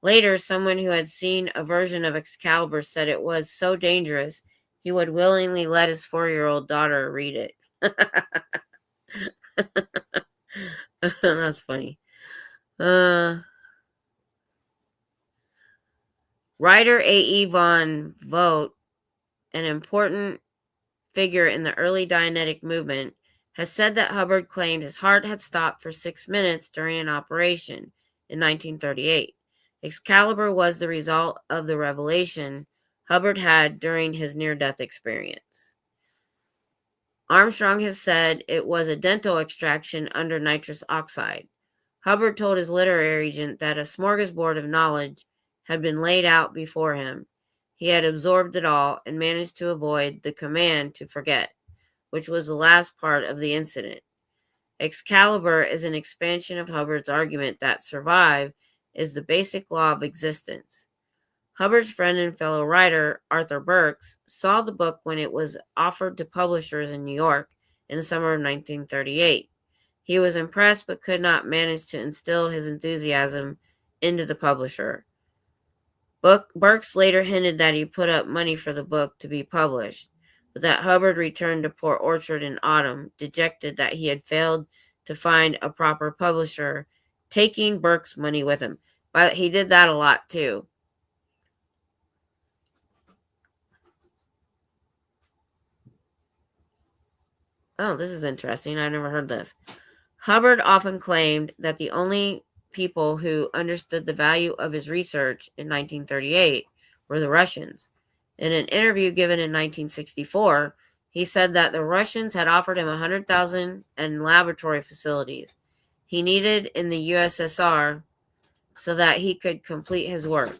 Later, someone who had seen a version of Excalibur said it was so dangerous he would willingly let his 4-year-old daughter read it. That's funny. Writer A.E. von Vogt, an important figure in the early Dianetic movement, has said that Hubbard claimed his heart had stopped for 6 minutes during an operation in 1938. Excalibur was the result of the revelation Hubbard had during his near-death experience. Armstrong has said it was a dental extraction under nitrous oxide. Hubbard told his literary agent that a smorgasbord of knowledge had been laid out before him. He had absorbed it all and managed to avoid the command to forget, which was the last part of the incident. Excalibur is an expansion of Hubbard's argument that survive is the basic law of existence. Hubbard's friend and fellow writer, Arthur Burks, saw the book when it was offered to publishers in New York in the summer of 1938. He was impressed but could not manage to instill his enthusiasm into the publisher. Burks later hinted that he put up money for the book to be published, but that Hubbard returned to Port Orchard in autumn, dejected that he had failed to find a proper publisher, taking Burks' money with him. But he did that a lot too. Oh, this is interesting. I never heard this. Hubbard often claimed that the only people who understood the value of his research in 1938 were the Russians. In an interview given in 1964, he said that the Russians had offered him $100,000 and laboratory facilities he needed in the USSR so that he could complete his work.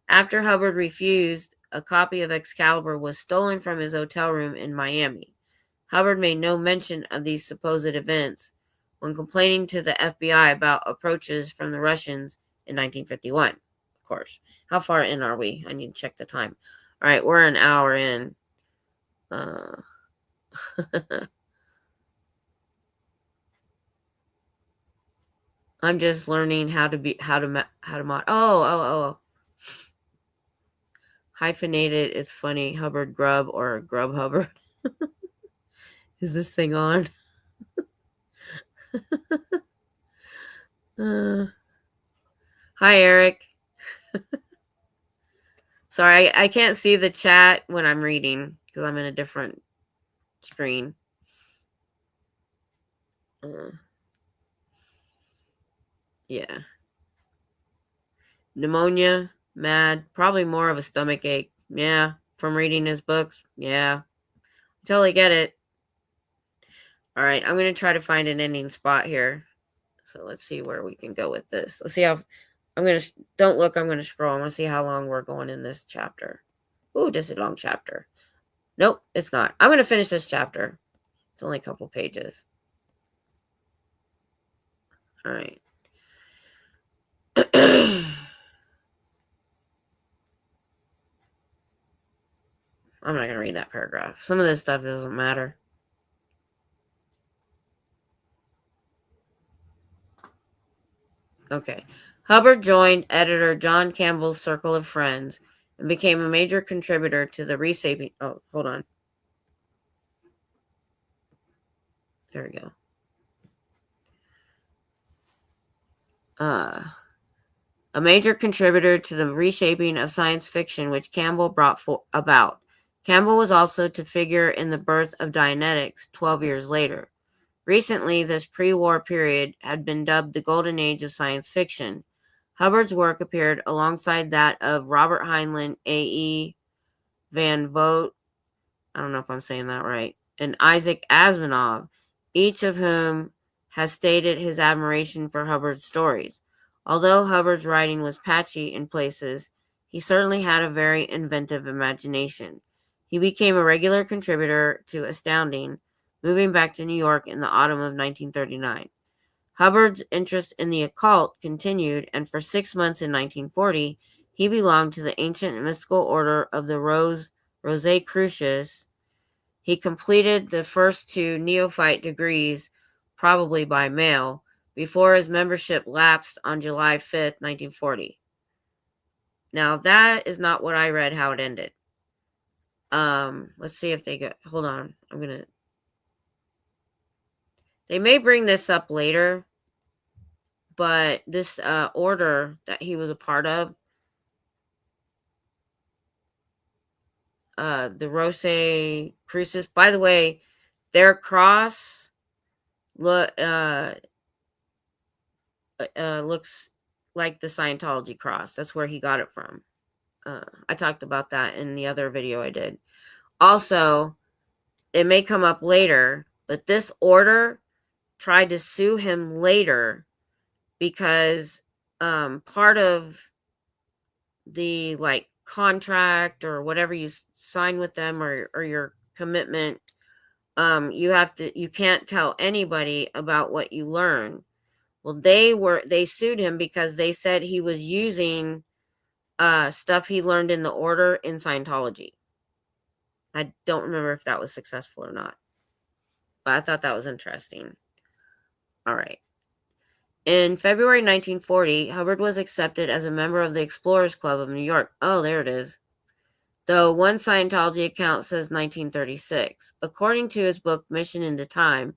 After Hubbard refused, a copy of Excalibur was stolen from his hotel room in Miami. Hubbard made no mention of these supposed events when complaining to the FBI about approaches from the Russians in 1951. Of course. How far in are we? I need to check the time. All right, we're an hour in. I'm just learning how to mod. Oh. Hyphenated is funny. Hubbard Grub or Grub Hubbard. Is this thing on? Hi, Eric. Sorry, I can't see the chat when I'm reading because I'm in a different screen. Yeah. Pneumonia, mad, probably more of a stomach ache. Yeah, from reading his books. Yeah, totally get it. All right, I'm going to try to find an ending spot here. So let's see where we can go with this. Let's see how I'm going to, don't look, I'm going to scroll. I want to see how long we're going in this chapter. Ooh, this is a long chapter. Nope, it's not. I'm going to finish this chapter. It's only a couple pages. All right. I'm not going to read that paragraph. Some of this stuff doesn't matter. Okay. Hubbard joined editor John Campbell's circle of friends and became a major contributor to the reshaping. Oh, hold on. There we go. A major contributor to the reshaping of science fiction, which Campbell brought about. Campbell was also to figure in the birth of Dianetics 12 years later. Recently, this pre-war period had been dubbed the Golden Age of science fiction. Hubbard's work appeared alongside that of Robert Heinlein, A.E. Van Vogt, I don't know if I'm saying that right, and Isaac Asimov, each of whom has stated his admiration for Hubbard's stories. Although Hubbard's writing was patchy in places, he certainly had a very inventive imagination. He became a regular contributor to Astounding, moving back to New York in the autumn of 1939. Hubbard's interest in the occult continued, and for 6 months in 1940, he belonged to the ancient mystical order of the Rosicrucians. He completed the first two neophyte degrees, probably by mail, before his membership lapsed on July 5th, 1940. Now, that is not what I read how it ended. Let's see if they go. Hold on. They may bring this up later, but this order that he was a part of, the Rosicrucians, by the way, their cross looks like the Scientology cross. That's where he got it from. I talked about that in the other video I did. Also, it may come up later, but this order tried to sue him later because part of the contract or whatever you sign with them, or your commitment, you can't tell anybody about what you learn. Well, they sued him because they said he was using stuff he learned in the order in Scientology. I don't remember if that was successful or not, but I thought that was interesting. All right. In February 1940, Hubbard was accepted as a member of the Explorers Club of New York. Oh, there it is. Though one Scientology account says 1936. According to his book, Mission into Time,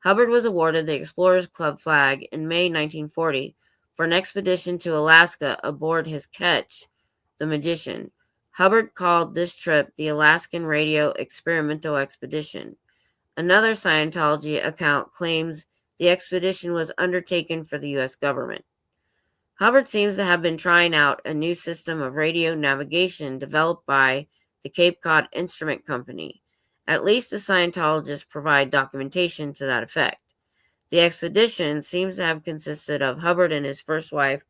Hubbard was awarded the Explorers Club flag in May 1940 for an expedition to Alaska aboard his ketch, the Magician. Hubbard called this trip the Alaskan Radio Experimental Expedition. Another Scientology account claims the expedition was undertaken for the U.S. government. Hubbard seems to have been trying out a new system of radio navigation developed by the Cape Cod Instrument Company. At least the Scientologists provide documentation to that effect. The expedition seems to have consisted of Hubbard and his first wife,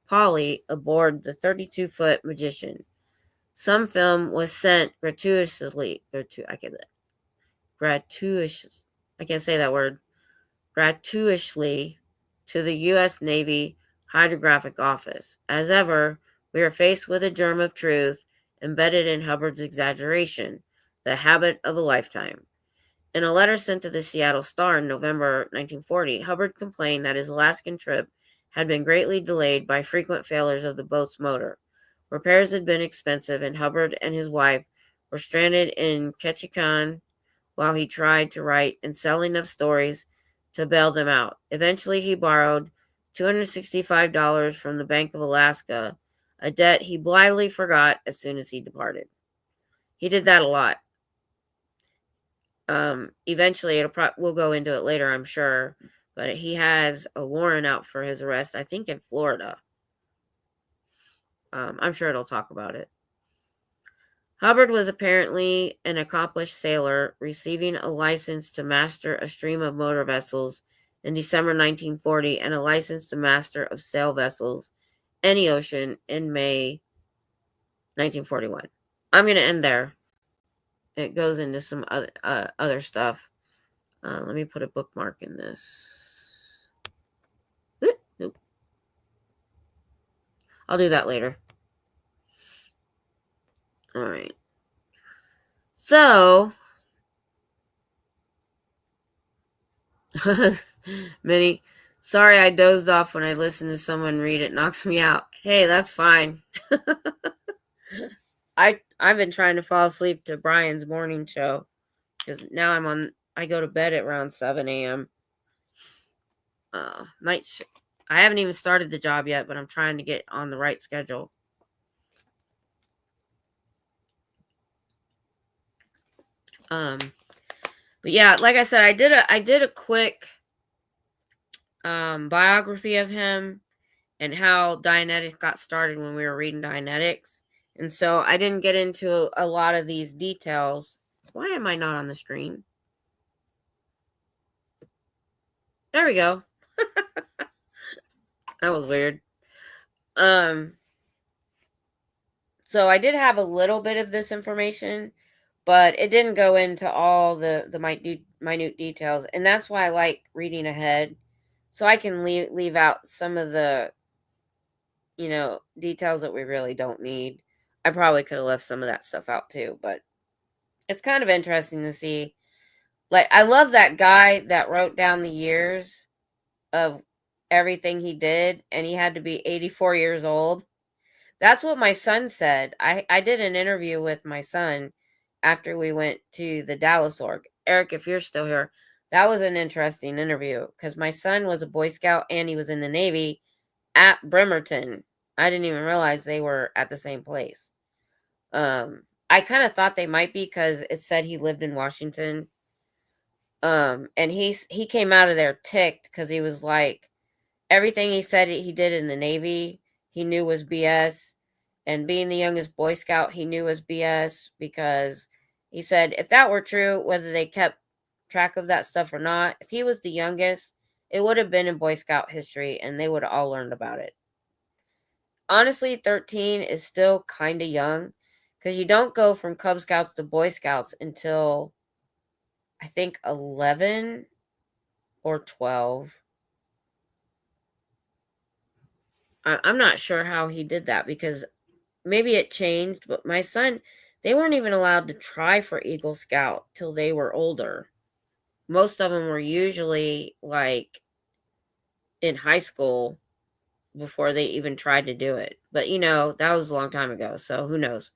Polly, aboard the 32-foot Magician. Some film was sent gratuitously to the U.S. Navy Hydrographic Office. As ever, we are faced with a germ of truth embedded in Hubbard's exaggeration, the habit of a lifetime. In a letter sent to the Seattle Star in November 1940, Hubbard complained that his Alaskan trip had been greatly delayed by frequent failures of the boat's motor. Repairs had been expensive, and Hubbard and his wife were stranded in Ketchikan while he tried to write and sell enough stories to bail them out. Eventually, he borrowed $265 from the Bank of Alaska, a debt he blithely forgot as soon as he departed. He did that a lot. Eventually, we'll go into it later, I'm sure, but he has a warrant out for his arrest, I think in Florida. I'm sure it'll talk about it. Hubbard was apparently an accomplished sailor, receiving a license to master a stream of motor vessels in December 1940 and a license to master of sail vessels any ocean in May 1941. I'm going to end there. It goes into some other stuff. Let me put a bookmark in this. Nope. I'll do that later. All right. So, Minnie, sorry I dozed off when I listened to someone read it. Knocks me out. Hey, that's fine. I've been trying to fall asleep to Brian's morning show because now I go to bed at around 7 a.m. I haven't even started the job yet, but I'm trying to get on the right schedule. But yeah, like I said, I did a quick biography of him and how Dianetics got started when we were reading Dianetics. And so I didn't get into a lot of these details. Why am I not on the screen? There we go. That was weird. So I did have a little bit of this information, but it didn't go into all the minute details. And that's why I like reading ahead. So I can leave out some of the, details that we really don't need. I probably could have left some of that stuff out too, but it's kind of interesting to see. Like, I love that guy that wrote down the years of everything he did, and he had to be 84 years old. That's what my son said. I did an interview with my son after we went to the Dallas org. Eric, if you're still here, that was an interesting interview because my son was a Boy Scout and he was in the Navy at Bremerton. I didn't even realize they were at the same place. I kind of thought they might be because it said he lived in Washington. And he came out of there ticked because he was like, everything he said he did in the Navy, he knew was BS. And being the youngest Boy Scout, he knew was BS because he said if that were true, whether they kept track of that stuff or not, if he was the youngest, it would have been in Boy Scout history and they would have all learned about it. Honestly, 13 is still kind of young because you don't go from Cub Scouts to Boy Scouts until I think 11 or 12. I'm not sure how he did that because maybe it changed, but my son, they weren't even allowed to try for Eagle Scout till they were older. Most of them were usually like in high school before they even tried to do it. But that was a long time ago, so who knows?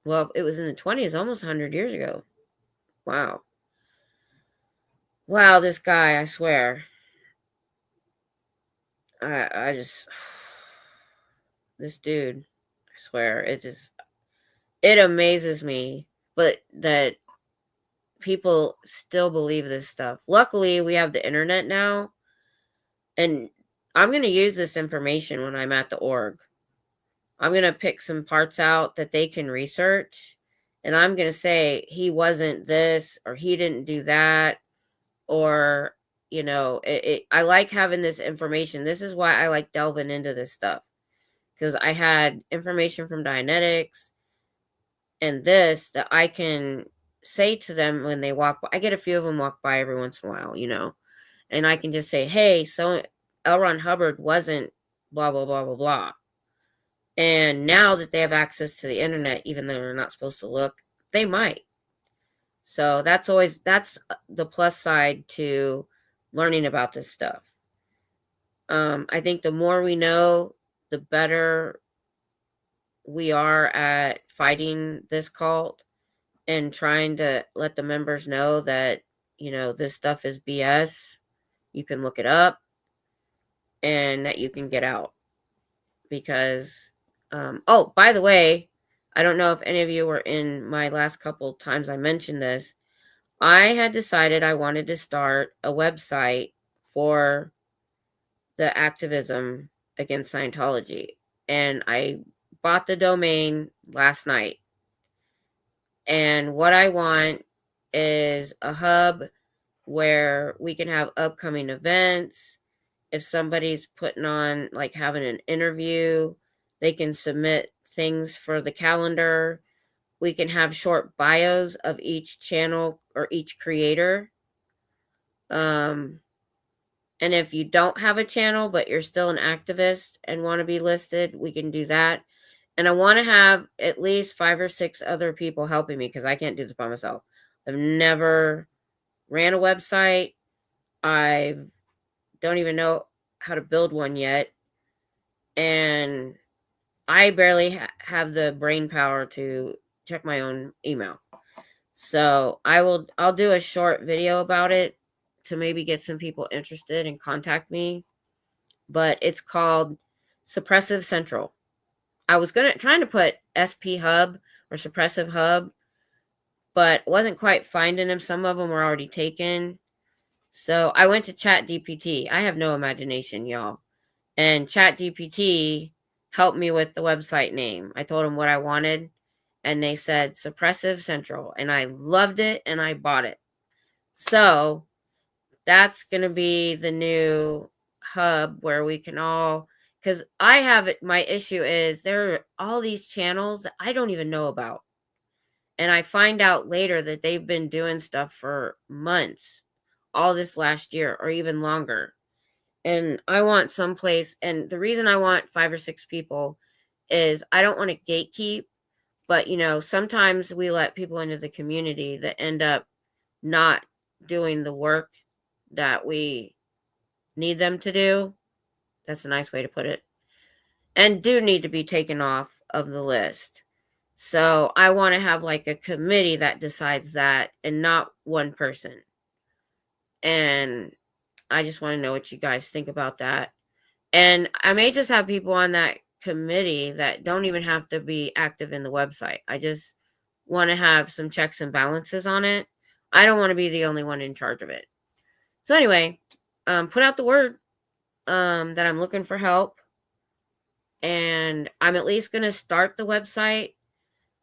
Well, it was in the 20s, almost 100 years ago. Wow. Wow, this guy, I swear. I just this dude, I swear, it amazes me, but that people still believe this stuff. Luckily, we have the internet now, and I'm going to use this information when I'm at the org. I'm going to pick some parts out that they can research, and I'm going to say he wasn't this or he didn't do that, or I like having this information. This is why I like delving into this stuff, because I had information from Dianetics and this that I can say to them when they walk by. I get a few of them walk by every once in a while, and I can just say, hey, so L. Ron Hubbard wasn't blah, blah, blah, blah, blah. And now that they have access to the internet, even though they're not supposed to look, they might. So that's the plus side to learning about this stuff. I think the more we know, the better we are at fighting this cult and trying to let the members know that, this stuff is BS. you can look it up and that you can get out. Because, oh, by the way, I don't know if any of you were in my last couple times I mentioned this. I had decided I wanted to start a website for the activism against Scientology. And I bought the domain last night. And what I want is a hub where we can have upcoming events. If somebody's putting on, like having an interview, they can submit things for the calendar. We can have short bios of each channel or each creator. And if you don't have a channel, but you're still an activist and want to be listed, we can do that. And I want to have at least 5 or 6 other people helping me because I can't do this by myself. I've never ran a website. I don't even know how to build one yet. And I barely have the brain power to check my own email. So I'll do a short video about it to maybe get some people interested and contact me. But it's called Suppressive Central. I was trying to put SP Hub or Suppressive Hub, but wasn't quite finding them. Some of them were already taken. So I went to ChatGPT. I have no imagination, y'all. And ChatGPT helped me with the website name. I told them what I wanted, and they said Suppressive Central. And I loved it, and I bought it. So that's going to be the new hub where we can all, because I have it, my issue is there are all these channels that I don't even know about. And I find out later that they've been doing stuff for months, all this last year or even longer. And I want someplace, and the reason I want 5 or 6 people is I don't want to gatekeep, but sometimes we let people into the community that end up not doing the work that we need them to do. That's a nice way to put it. And do need to be taken off of the list. So I want to have like a committee that decides that and not one person. And I just want to know what you guys think about that. And I may just have people on that committee that don't even have to be active in the website. I just want to have some checks and balances on it. I don't want to be the only one in charge of it. So anyway, put out the word that I'm looking for help. And I'm at least going to start the website,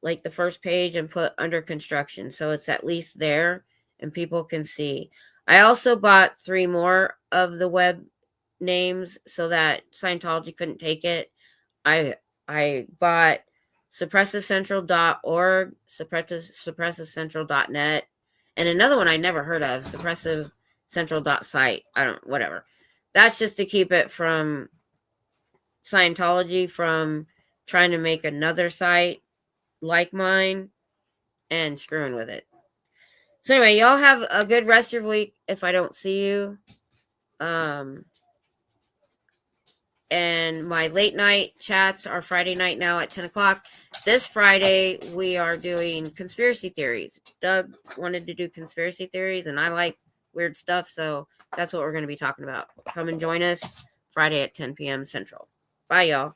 like the first page, and put under construction. So it's at least there and people can see. I also bought 3 more of the web names so that Scientology couldn't take it. I bought suppressivecentral.org, suppressivecentral.net, and another one I never heard of, suppressivecentral.site. Whatever. That's just to keep it from Scientology from trying to make another site like mine and screwing with it. So anyway, y'all have a good rest of your week if I don't see you. And my late night chats are Friday night now at 10 o'clock. This Friday, we are doing conspiracy theories. Doug wanted to do conspiracy theories, and I like weird stuff, so that's what we're going to be talking about. Come and join us Friday at 10 p.m. Central. Bye, y'all.